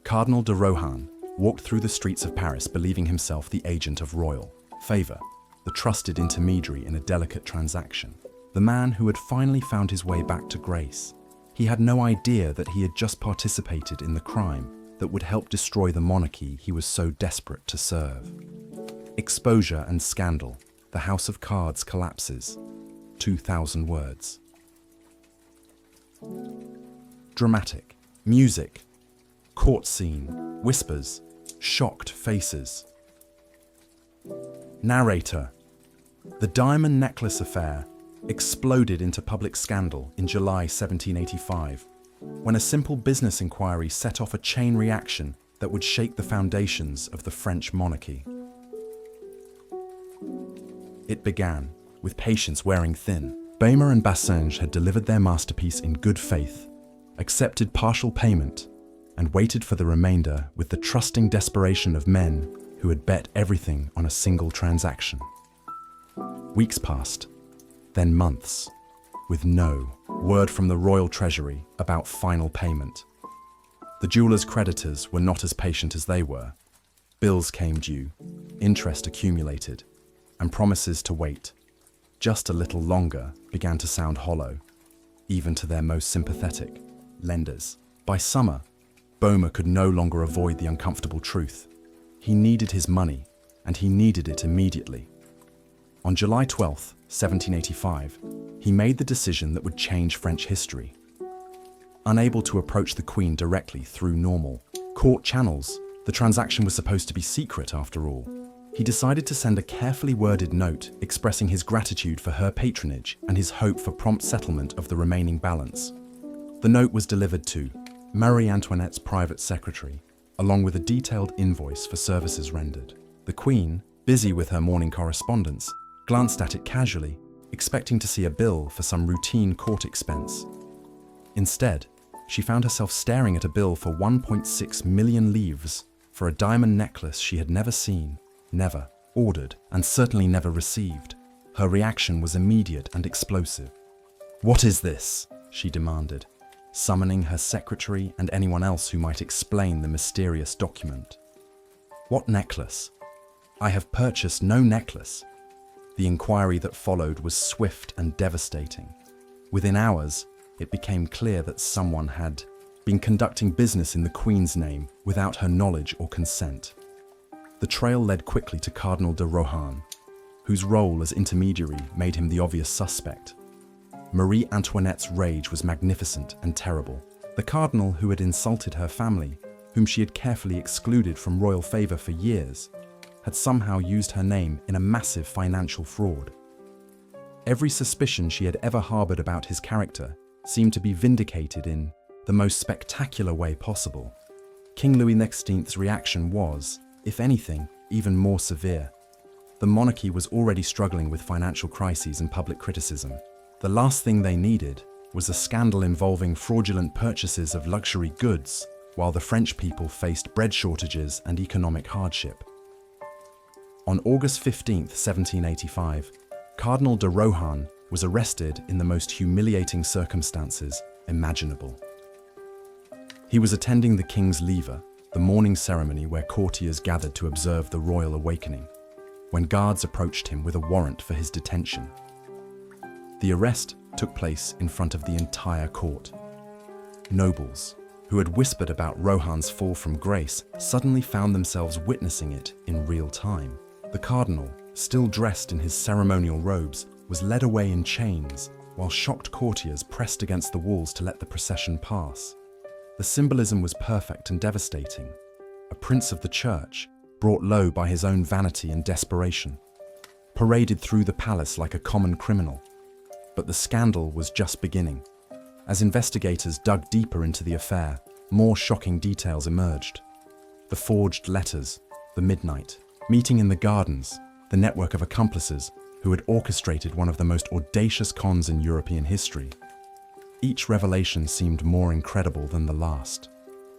Cardinal de Rohan walked through the streets of Paris believing himself the agent of royal favor, the trusted intermediary in a delicate transaction, the man who had finally found his way back to grace. He had no idea that he had just participated in the crime that would help destroy the monarchy he was so desperate to serve. Exposure and scandal. The house of cards collapses. 2,000 words. Dramatic. Music. Court scene. Whispers. Shocked faces. Narrator. The diamond necklace affair exploded into public scandal in July 1785, when a simple business inquiry set off a chain reaction that would shake the foundations of the French monarchy. It began with patience wearing thin. Beymer and Bassange had delivered their masterpiece in good faith, accepted partial payment, and waited for the remainder with the trusting desperation of men who had bet everything on a single transaction. Weeks passed, then months, with no word from the royal treasury about final payment. The jewelers' creditors were not as patient as they were. Bills came due, interest accumulated, and promises to wait just a little longer began to sound hollow, even to their most sympathetic lenders. By summer, Beymer could no longer avoid the uncomfortable truth. He needed his money, and he needed it immediately. On July 12, 1785, he made the decision that would change French history. Unable to approach the Queen directly through normal court channels, the transaction was supposed to be secret after all. He decided to send a carefully worded note expressing his gratitude for her patronage and his hope for prompt settlement of the remaining balance. The note was delivered to Marie Antoinette's private secretary, along with a detailed invoice for services rendered. The Queen, busy with her morning correspondence, glanced at it casually, expecting to see a bill for some routine court expense. Instead, she found herself staring at a bill for 1.6 million livres for a diamond necklace she had never seen, never ordered, and certainly never received. Her reaction was immediate and explosive. "What is this?" she demanded, summoning her secretary and anyone else who might explain the mysterious document. "What necklace? I have purchased no necklace." The inquiry that followed was swift and devastating. Within hours, it became clear that someone had been conducting business in the Queen's name without her knowledge or consent. The trail led quickly to Cardinal de Rohan, whose role as intermediary made him the obvious suspect. Marie Antoinette's rage was magnificent and terrible. The cardinal who had insulted her family, whom she had carefully excluded from royal favor for years, had somehow used her name in a massive financial fraud. Every suspicion she had ever harbored about his character seemed to be vindicated in the most spectacular way possible. King Louis XVI's reaction was, if anything, even more severe. The monarchy was already struggling with financial crises and public criticism. The last thing they needed was a scandal involving fraudulent purchases of luxury goods, while the French people faced bread shortages and economic hardship. On August 15, 1785, Cardinal de Rohan was arrested in the most humiliating circumstances imaginable. He was attending the King's Lever, the morning ceremony where courtiers gathered to observe the royal awakening, when guards approached him with a warrant for his detention. The arrest took place in front of the entire court. Nobles, who had whispered about Rohan's fall from grace, suddenly found themselves witnessing it in real time. The cardinal, still dressed in his ceremonial robes, was led away in chains, while shocked courtiers pressed against the walls to let the procession pass. The symbolism was perfect and devastating. A prince of the church, brought low by his own vanity and desperation, paraded through the palace like a common criminal. But the scandal was just beginning. As investigators dug deeper into the affair, more shocking details emerged. The forged letters, the midnight meeting in the gardens, the network of accomplices who had orchestrated one of the most audacious cons in European history. Each revelation seemed more incredible than the last.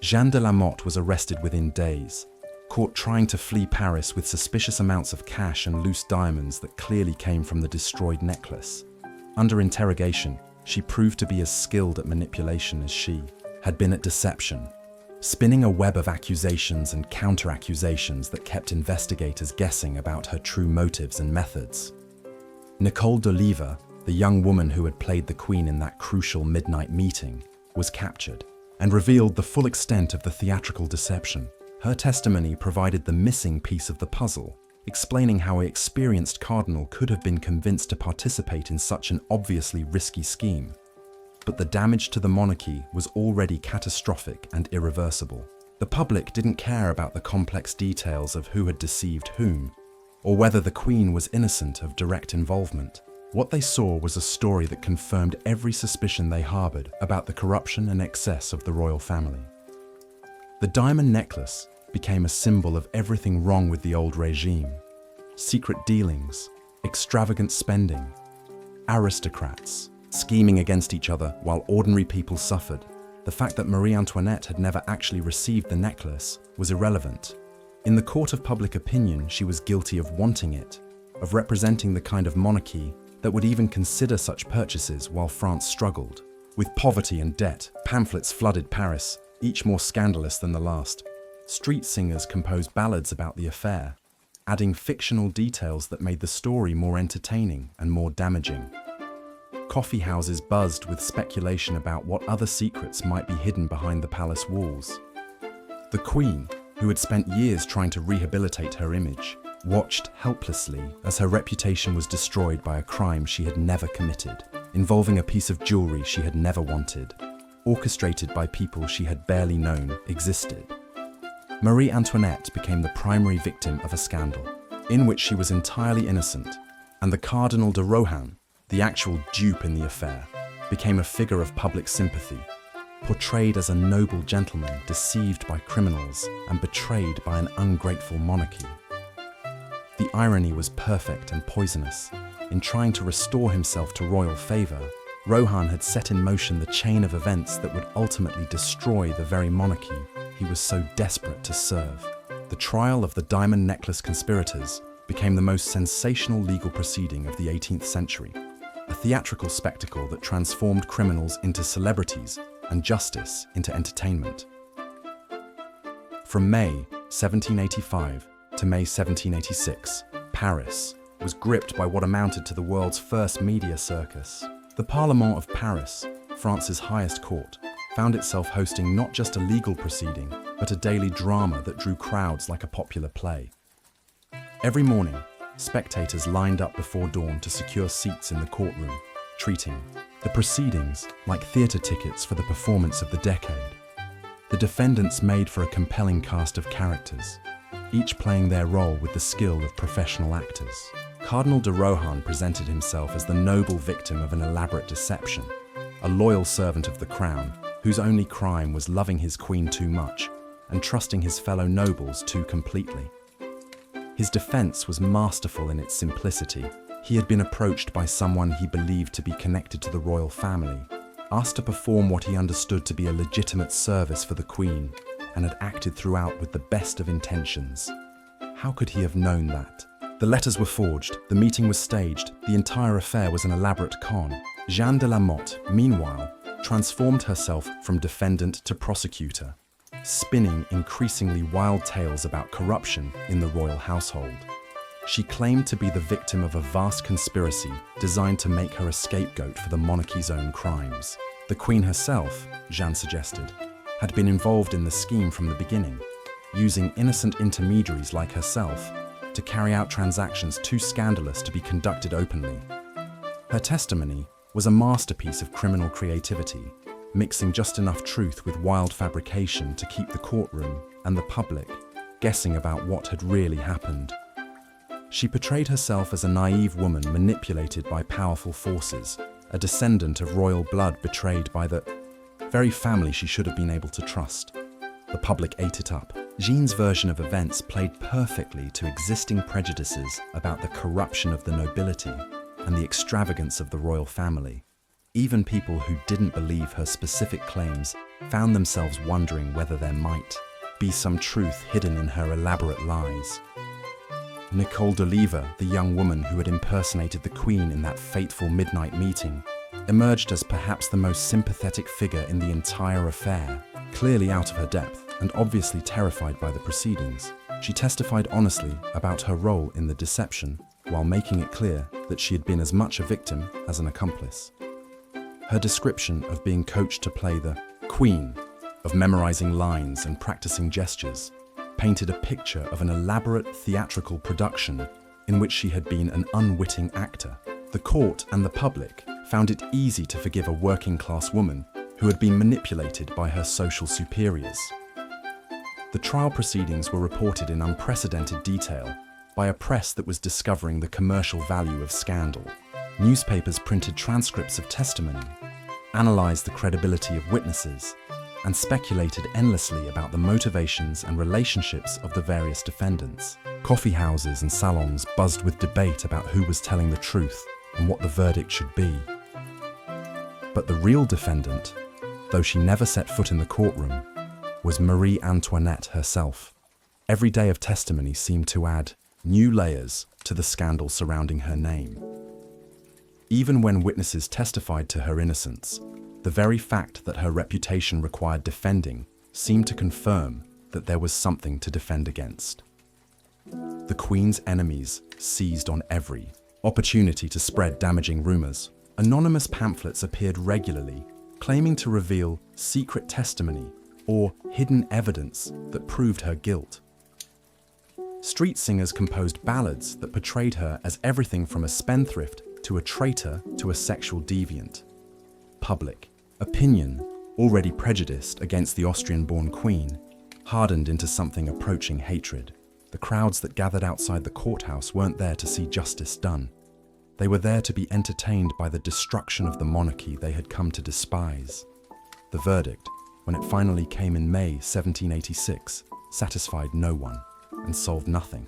Jeanne de la Motte was arrested within days, caught trying to flee Paris with suspicious amounts of cash and loose diamonds that clearly came from the destroyed necklace. Under interrogation, she proved to be as skilled at manipulation as she had been at deception, spinning a web of accusations and counter-accusations that kept investigators guessing about her true motives and methods. Nicole d'Oliva, the young woman who had played the Queen in that crucial midnight meeting, was captured and revealed the full extent of the theatrical deception. Her testimony provided the missing piece of the puzzle, explaining how an experienced cardinal could have been convinced to participate in such an obviously risky scheme. But the damage to the monarchy was already catastrophic and irreversible. The public didn't care about the complex details of who had deceived whom, or whether the Queen was innocent of direct involvement. What they saw was a story that confirmed every suspicion they harbored about the corruption and excess of the royal family. The diamond necklace became a symbol of everything wrong with the old regime. Secret dealings, extravagant spending, aristocrats scheming against each other while ordinary people suffered. The fact that Marie Antoinette had never actually received the necklace was irrelevant. In the court of public opinion, she was guilty of wanting it, of representing the kind of monarchy that would even consider such purchases while France struggled. With poverty and debt, pamphlets flooded Paris, each more scandalous than the last. Street singers composed ballads about the affair, adding fictional details that made the story more entertaining and more damaging. Coffee houses buzzed with speculation about what other secrets might be hidden behind the palace walls. The Queen, who had spent years trying to rehabilitate her image, watched helplessly as her reputation was destroyed by a crime she had never committed, involving a piece of jewelry she had never wanted, orchestrated by people she had barely known existed. Marie Antoinette became the primary victim of a scandal, in which she was entirely innocent, and the Cardinal de Rohan, the actual dupe in the affair, became a figure of public sympathy, portrayed as a noble gentleman deceived by criminals and betrayed by an ungrateful monarchy. The irony was perfect and poisonous. In trying to restore himself to royal favor, Rohan had set in motion the chain of events that would ultimately destroy the very monarchy he was so desperate to serve. The trial of the diamond necklace conspirators became the most sensational legal proceeding of the 18th century, a theatrical spectacle that transformed criminals into celebrities and justice into entertainment. From May 1785 to May 1786, Paris was gripped by what amounted to the world's first media circus. The Parlement of Paris, France's highest court, found itself hosting not just a legal proceeding, but a daily drama that drew crowds like a popular play. Every morning, spectators lined up before dawn to secure seats in the courtroom, treating the proceedings like theatre tickets for the performance of the decade. The defendants made for a compelling cast of characters, each playing their role with the skill of professional actors. Cardinal de Rohan presented himself as the noble victim of an elaborate deception, a loyal servant of the crown whose only crime was loving his queen too much and trusting his fellow nobles too completely. His defense was masterful in its simplicity. He had been approached by someone he believed to be connected to the royal family, asked to perform what he understood to be a legitimate service for the Queen, and had acted throughout with the best of intentions. How could he have known that? The letters were forged, the meeting was staged, the entire affair was an elaborate con. Jeanne de la Motte, meanwhile, transformed herself from defendant to prosecutor, spinning increasingly wild tales about corruption in the royal household. She claimed to be the victim of a vast conspiracy designed to make her a scapegoat for the monarchy's own crimes. The Queen herself, Jeanne suggested, had been involved in the scheme from the beginning, using innocent intermediaries like herself to carry out transactions too scandalous to be conducted openly. Her testimony was a masterpiece of criminal creativity, mixing just enough truth with wild fabrication to keep the courtroom and the public guessing about what had really happened. She portrayed herself as a naive woman manipulated by powerful forces, a descendant of royal blood betrayed by the very family she should have been able to trust. The public ate it up. Jeanne's version of events played perfectly to existing prejudices about the corruption of the nobility and the extravagance of the royal family. Even people who didn't believe her specific claims found themselves wondering whether there might be some truth hidden in her elaborate lies. Nicole d'Oliva, the young woman who had impersonated the Queen in that fateful midnight meeting, emerged as perhaps the most sympathetic figure in the entire affair. Clearly out of her depth and obviously terrified by the proceedings, she testified honestly about her role in the deception, while making it clear that she had been as much a victim as an accomplice. Her description of being coached to play the Queen, of memorizing lines and practicing gestures, painted a picture of an elaborate theatrical production in which she had been an unwitting actor. The court and the public found it easy to forgive a working-class woman who had been manipulated by her social superiors. The trial proceedings were reported in unprecedented detail by a press that was discovering the commercial value of scandal. Newspapers printed transcripts of testimony, analyzed the credibility of witnesses, and speculated endlessly about the motivations and relationships of the various defendants. Coffee houses and salons buzzed with debate about who was telling the truth and what the verdict should be. But the real defendant, though she never set foot in the courtroom, was Marie Antoinette herself. Every day of testimony seemed to add new layers to the scandal surrounding her name. Even when witnesses testified to her innocence, the very fact that her reputation required defending seemed to confirm that there was something to defend against. The Queen's enemies seized on every opportunity to spread damaging rumors. Anonymous pamphlets appeared regularly, claiming to reveal secret testimony or hidden evidence that proved her guilt. Street singers composed ballads that portrayed her as everything from a spendthrift to a traitor to a sexual deviant. Public opinion, already prejudiced against the Austrian-born Queen, hardened into something approaching hatred. The crowds that gathered outside the courthouse weren't there to see justice done. They were there to be entertained by the destruction of the monarchy they had come to despise. The verdict, when it finally came in May 1786, satisfied no one and solved nothing.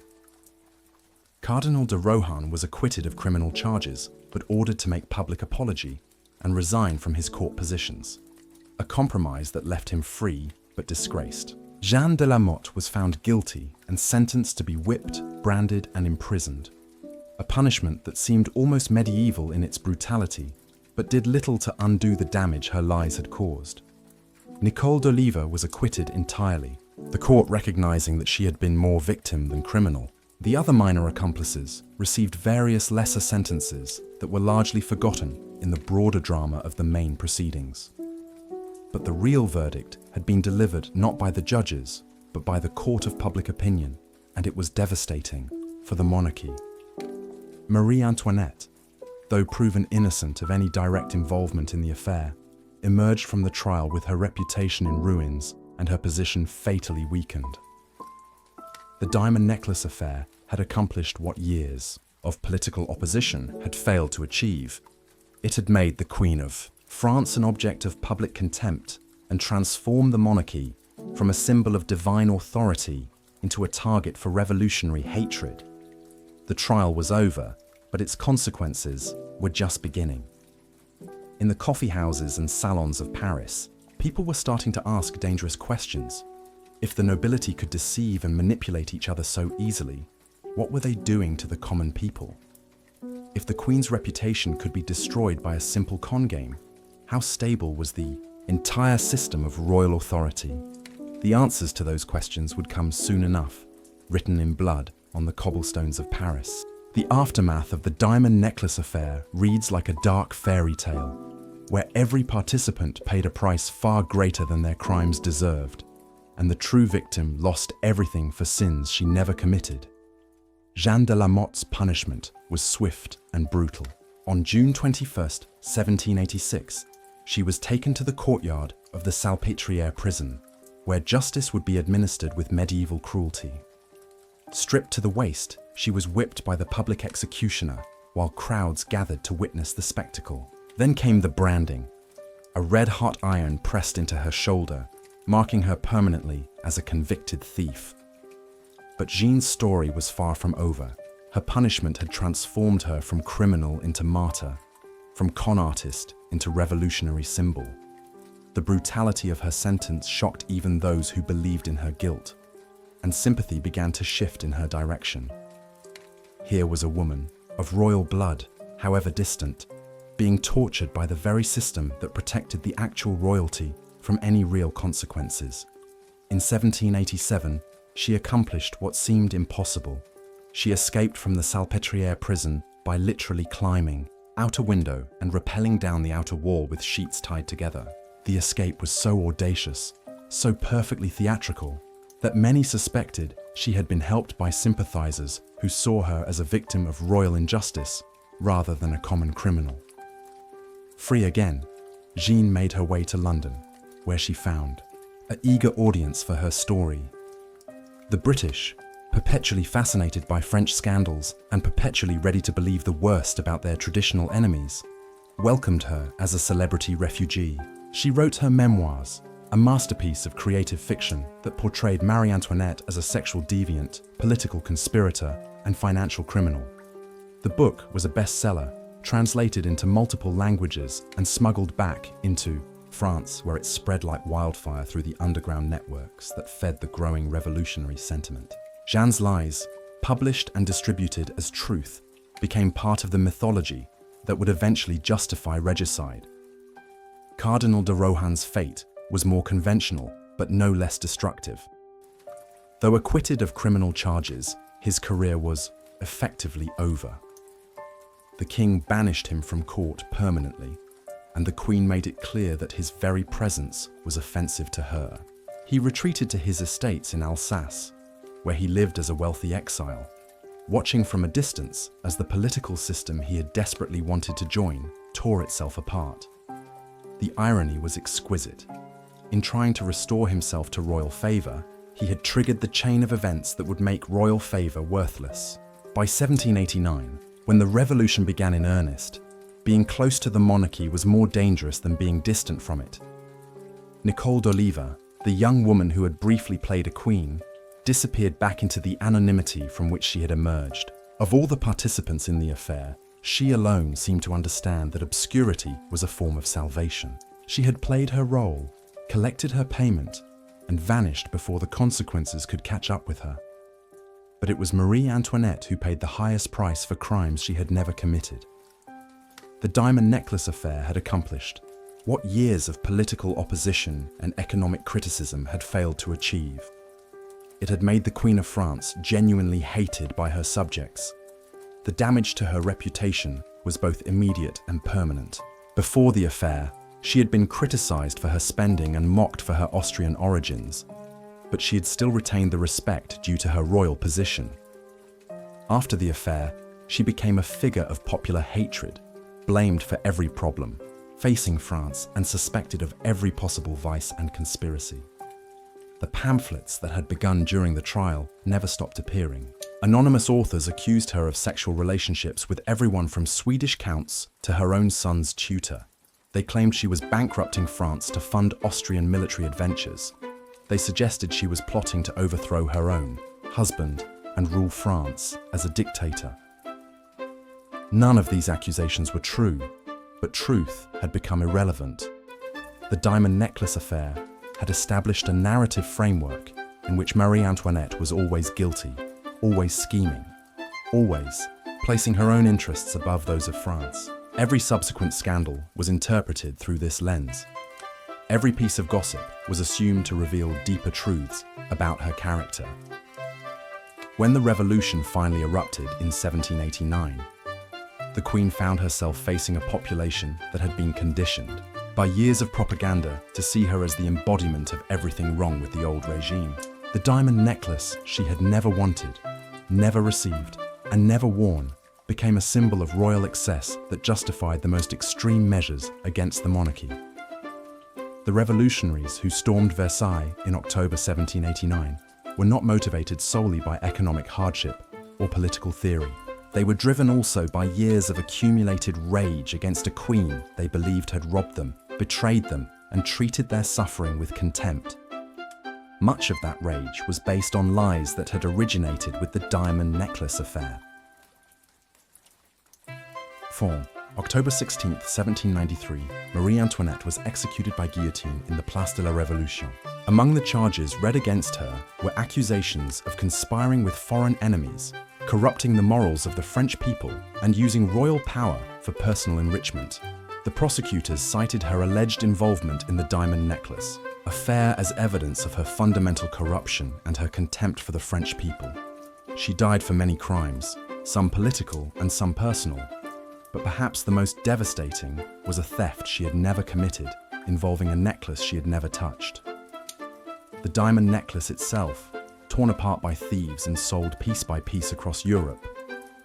Cardinal de Rohan was acquitted of criminal charges, but ordered to make public apology and resign from his court positions, a compromise that left him free but disgraced. Jeanne de la Motte was found guilty and sentenced to be whipped, branded, and imprisoned, a punishment that seemed almost medieval in its brutality, but did little to undo the damage her lies had caused. Nicole d'Oliva was acquitted entirely, the court recognizing that she had been more victim than criminal. The other minor accomplices received various lesser sentences that were largely forgotten in the broader drama of the main proceedings. But the real verdict had been delivered not by the judges, but by the court of public opinion, and it was devastating for the monarchy. Marie Antoinette, though proven innocent of any direct involvement in the affair, emerged from the trial with her reputation in ruins and her position fatally weakened. The diamond necklace affair had accomplished what years of political opposition had failed to achieve. It had made the Queen of France an object of public contempt and transformed the monarchy from a symbol of divine authority into a target for revolutionary hatred. The trial was over, but its consequences were just beginning. In the coffee houses and salons of Paris, people were starting to ask dangerous questions. If the nobility could deceive and manipulate each other so easily, what were they doing to the common people? If the Queen's reputation could be destroyed by a simple con game, how stable was the entire system of royal authority? The answers to those questions would come soon enough, written in blood on the cobblestones of Paris. The aftermath of the diamond necklace affair reads like a dark fairy tale, where every participant paid a price far greater than their crimes deserved, and the true victim lost everything for sins she never committed. Jeanne de la Motte's punishment was swift and brutal. On June 21st, 1786, she was taken to the courtyard of the Salpêtrière prison, where justice would be administered with medieval cruelty. Stripped to the waist, she was whipped by the public executioner, while crowds gathered to witness the spectacle. Then came the branding, a red-hot iron pressed into her shoulder, marking her permanently as a convicted thief. But Jeanne's story was far from over. Her punishment had transformed her from criminal into martyr, from con artist into revolutionary symbol. The brutality of her sentence shocked even those who believed in her guilt, and sympathy began to shift in her direction. Here was a woman of royal blood, however distant, being tortured by the very system that protected the actual royalty from any real consequences. In 1787, she accomplished what seemed impossible. She escaped from the Salpêtrière prison by literally climbing out a window and rappelling down the outer wall with sheets tied together. The escape was so audacious, so perfectly theatrical, that many suspected she had been helped by sympathizers who saw her as a victim of royal injustice rather than a common criminal. Free again, Jeanne made her way to London, where she found an eager audience for her story. The British, perpetually fascinated by French scandals and perpetually ready to believe the worst about their traditional enemies, welcomed her as a celebrity refugee. She wrote her memoirs, a masterpiece of creative fiction that portrayed Marie Antoinette as a sexual deviant, political conspirator, and financial criminal. The book was a bestseller, translated into multiple languages and smuggled back into France, where it spread like wildfire through the underground networks that fed the growing revolutionary sentiment. Jeanne's lies, published and distributed as truth, became part of the mythology that would eventually justify regicide. Cardinal de Rohan's fate was more conventional, but no less destructive. Though acquitted of criminal charges, his career was effectively over. The king banished him from court permanently, and the Queen made it clear that his very presence was offensive to her. He retreated to his estates in Alsace, where he lived as a wealthy exile, watching from a distance as the political system he had desperately wanted to join tore itself apart. The irony was exquisite. In trying to restore himself to royal favor, he had triggered the chain of events that would make royal favor worthless. By 1789, when the revolution began in earnest, being close to the monarchy was more dangerous than being distant from it. Nicole d'Oliva, the young woman who had briefly played a queen, disappeared back into the anonymity from which she had emerged. Of all the participants in the affair, she alone seemed to understand that obscurity was a form of salvation. She had played her role, collected her payment, and vanished before the consequences could catch up with her. But it was Marie Antoinette who paid the highest price for crimes she had never committed. The diamond necklace affair had accomplished what years of political opposition and economic criticism had failed to achieve. It had made the Queen of France genuinely hated by her subjects. The damage to her reputation was both immediate and permanent. Before the affair, she had been criticized for her spending and mocked for her Austrian origins, but she had still retained the respect due to her royal position. After the affair, she became a figure of popular hatred, blamed for every problem, facing France and suspected of every possible vice and conspiracy. The pamphlets that had begun during the trial never stopped appearing. Anonymous authors accused her of sexual relationships with everyone from Swedish counts to her own son's tutor. They claimed she was bankrupting France to fund Austrian military adventures. They suggested she was plotting to overthrow her own husband and rule France as a dictator. None of these accusations were true, but truth had become irrelevant. The diamond necklace affair had established a narrative framework in which Marie Antoinette was always guilty, always scheming, always placing her own interests above those of France. Every subsequent scandal was interpreted through this lens. Every piece of gossip was assumed to reveal deeper truths about her character. When the revolution finally erupted in 1789, the Queen found herself facing a population that had been conditioned by years of propaganda to see her as the embodiment of everything wrong with the old regime. The diamond necklace she had never wanted, never received, and never worn became a symbol of royal excess that justified the most extreme measures against the monarchy. The revolutionaries who stormed Versailles in October 1789 were not motivated solely by economic hardship or political theory. They were driven also by years of accumulated rage against a queen they believed had robbed them, betrayed them, and treated their suffering with contempt. Much of that rage was based on lies that had originated with the diamond necklace affair. 4. October 16, 1793, Marie Antoinette was executed by guillotine in the Place de la Révolution. Among the charges read against her were accusations of conspiring with foreign enemies, corrupting the morals of the French people, and using royal power for personal enrichment. The prosecutors cited her alleged involvement in the diamond necklace affair as evidence of her fundamental corruption and her contempt for the French people. She died for many crimes, some political and some personal, but perhaps the most devastating was a theft she had never committed, involving a necklace she had never touched. The diamond necklace itself, torn apart by thieves and sold piece by piece across Europe,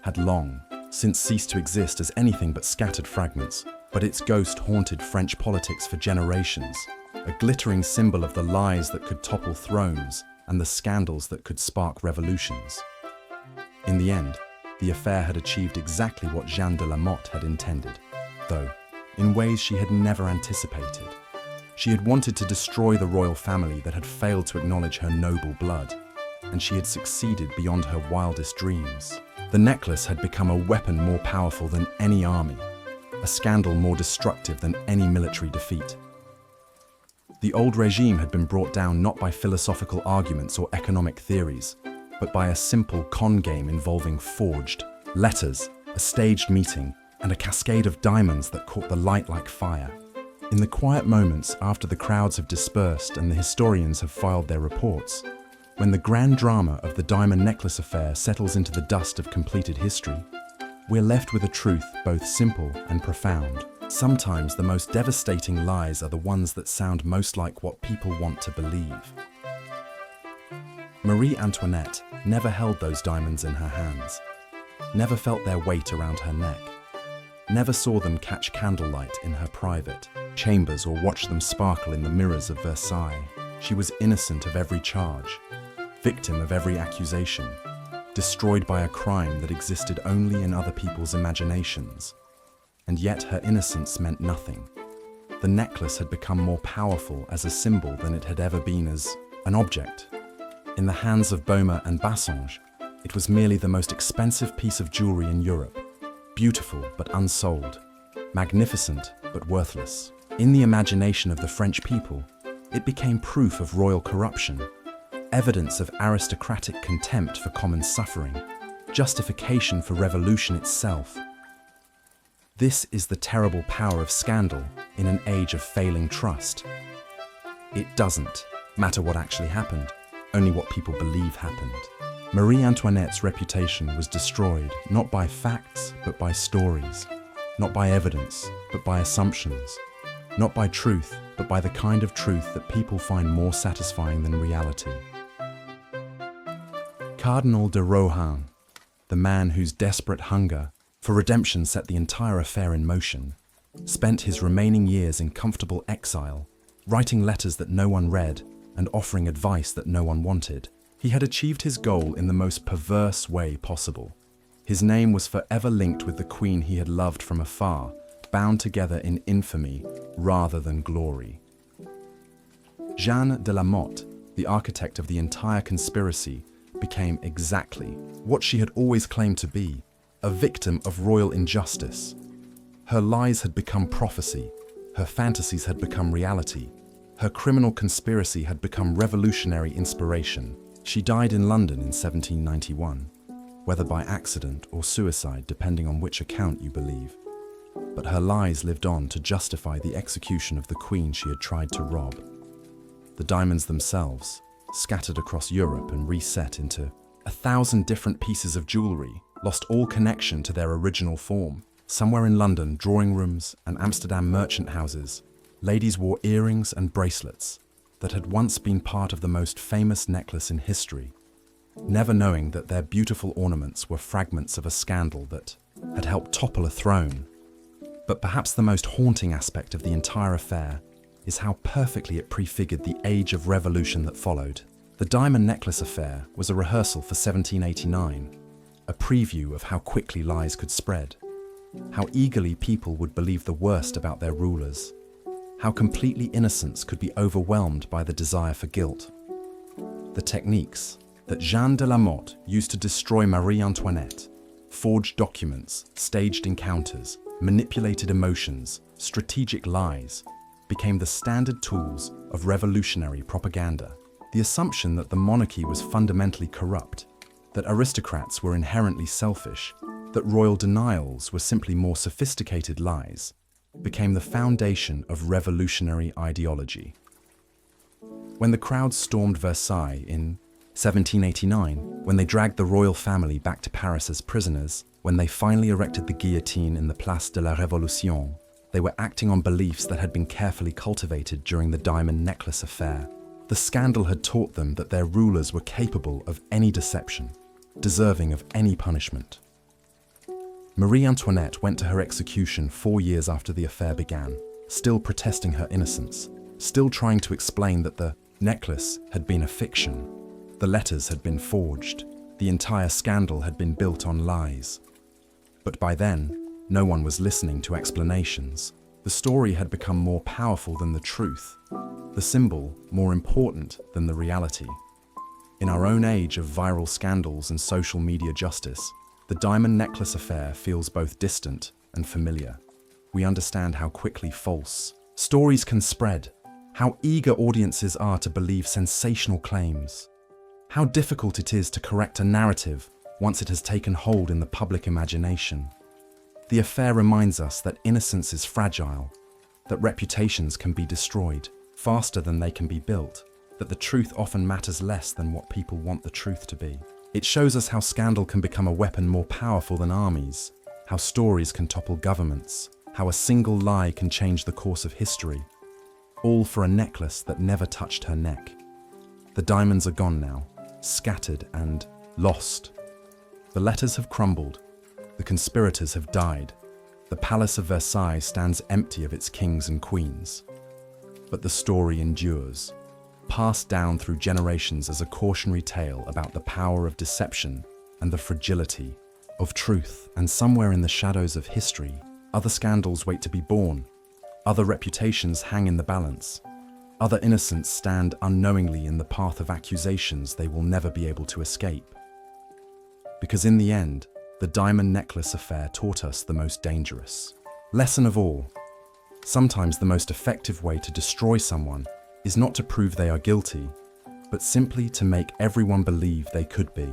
had long since ceased to exist as anything but scattered fragments, but its ghost haunted French politics for generations, a glittering symbol of the lies that could topple thrones and the scandals that could spark revolutions. In the end, the affair had achieved exactly what Jeanne de la Motte had intended, though in ways she had never anticipated. She had wanted to destroy the royal family that had failed to acknowledge her noble blood, and she had succeeded beyond her wildest dreams. The necklace had become a weapon more powerful than any army, a scandal more destructive than any military defeat. The old regime had been brought down not by philosophical arguments or economic theories, but by a simple con game involving forged letters, a staged meeting, and a cascade of diamonds that caught the light like fire. In the quiet moments after the crowds have dispersed and the historians have filed their reports, when the grand drama of the diamond necklace affair settles into the dust of completed history, we're left with a truth both simple and profound. Sometimes the most devastating lies are the ones that sound most like what people want to believe. Marie Antoinette never held those diamonds in her hands, never felt their weight around her neck, never saw them catch candlelight in her private chambers or watch them sparkle in the mirrors of Versailles. She was innocent of every charge, victim of every accusation, destroyed by a crime that existed only in other people's imaginations. And yet her innocence meant nothing. The necklace had become more powerful as a symbol than it had ever been as an object. In the hands of Baume and Bassange, it was merely the most expensive piece of jewelry in Europe, beautiful but unsold, magnificent but worthless. In the imagination of the French people, it became proof of royal corruption, evidence of aristocratic contempt for common suffering, justification for revolution itself. This is the terrible power of scandal in an age of failing trust. It doesn't matter what actually happened, only what people believe happened. Marie Antoinette's reputation was destroyed not by facts but by stories, not by evidence but by assumptions, not by truth but by the kind of truth that people find more satisfying than reality. Cardinal de Rohan, the man whose desperate hunger for redemption set the entire affair in motion, spent his remaining years in comfortable exile, writing letters that no one read and offering advice that no one wanted. He had achieved his goal in the most perverse way possible. His name was forever linked with the queen he had loved from afar, bound together in infamy rather than glory. Jeanne de la Motte the architect of the entire conspiracy, became exactly what she had always claimed to be, a victim of royal injustice. Her lies had become prophecy, her fantasies had become reality, her criminal conspiracy had become revolutionary inspiration. She died in London in 1791, whether by accident or suicide, depending on which account you believe. But her lies lived on to justify the execution of the queen she had tried to rob. The diamonds themselves, scattered across Europe and reset into 1,000 different pieces of jewellery, lost all connection to their original form. Somewhere in London, drawing rooms and Amsterdam merchant houses, ladies wore earrings and bracelets that had once been part of the most famous necklace in history, never knowing that their beautiful ornaments were fragments of a scandal that had helped topple a throne. But perhaps the most haunting aspect of the entire affair is how perfectly it prefigured the age of revolution that followed. The diamond necklace affair was a rehearsal for 1789, a preview of how quickly lies could spread, how eagerly people would believe the worst about their rulers, how completely innocence could be overwhelmed by the desire for guilt. The techniques that Jeanne de la Motte used to destroy Marie Antoinette, forged documents, staged encounters, manipulated emotions, strategic lies, became the standard tools of revolutionary propaganda. The assumption that the monarchy was fundamentally corrupt, that aristocrats were inherently selfish, that royal denials were simply more sophisticated lies, became the foundation of revolutionary ideology. When the crowd stormed Versailles in 1789, when they dragged the royal family back to Paris as prisoners, when they finally erected the guillotine in the Place de la Révolution, they were acting on beliefs that had been carefully cultivated during the diamond necklace affair. The scandal had taught them that their rulers were capable of any deception, deserving of any punishment. Marie Antoinette went to her execution 4 years after the affair began, still protesting her innocence, still trying to explain that the necklace had been a fiction, the letters had been forged, the entire scandal had been built on lies. But by then, no one was listening to explanations. The story had become more powerful than the truth, the symbol more important than the reality. In our own age of viral scandals and social media justice, the diamond necklace affair feels both distant and familiar. We understand how quickly false stories can spread, how eager audiences are to believe sensational claims, how difficult it is to correct a narrative once it has taken hold in the public imagination. The affair reminds us that innocence is fragile, that reputations can be destroyed faster than they can be built, that the truth often matters less than what people want the truth to be. It shows us how scandal can become a weapon more powerful than armies, how stories can topple governments, how a single lie can change the course of history, all for a necklace that never touched her neck. The diamonds are gone now, scattered and lost. The letters have crumbled. The conspirators have died. The Palace of Versailles stands empty of its kings and queens. But the story endures, passed down through generations as a cautionary tale about the power of deception and the fragility of truth. And somewhere in the shadows of history, other scandals wait to be born. Other reputations hang in the balance. Other innocents stand unknowingly in the path of accusations they will never be able to escape. Because in the end, the diamond necklace affair taught us the most dangerous lesson of all. Sometimes the most effective way to destroy someone is not to prove they are guilty, but simply to make everyone believe they could be.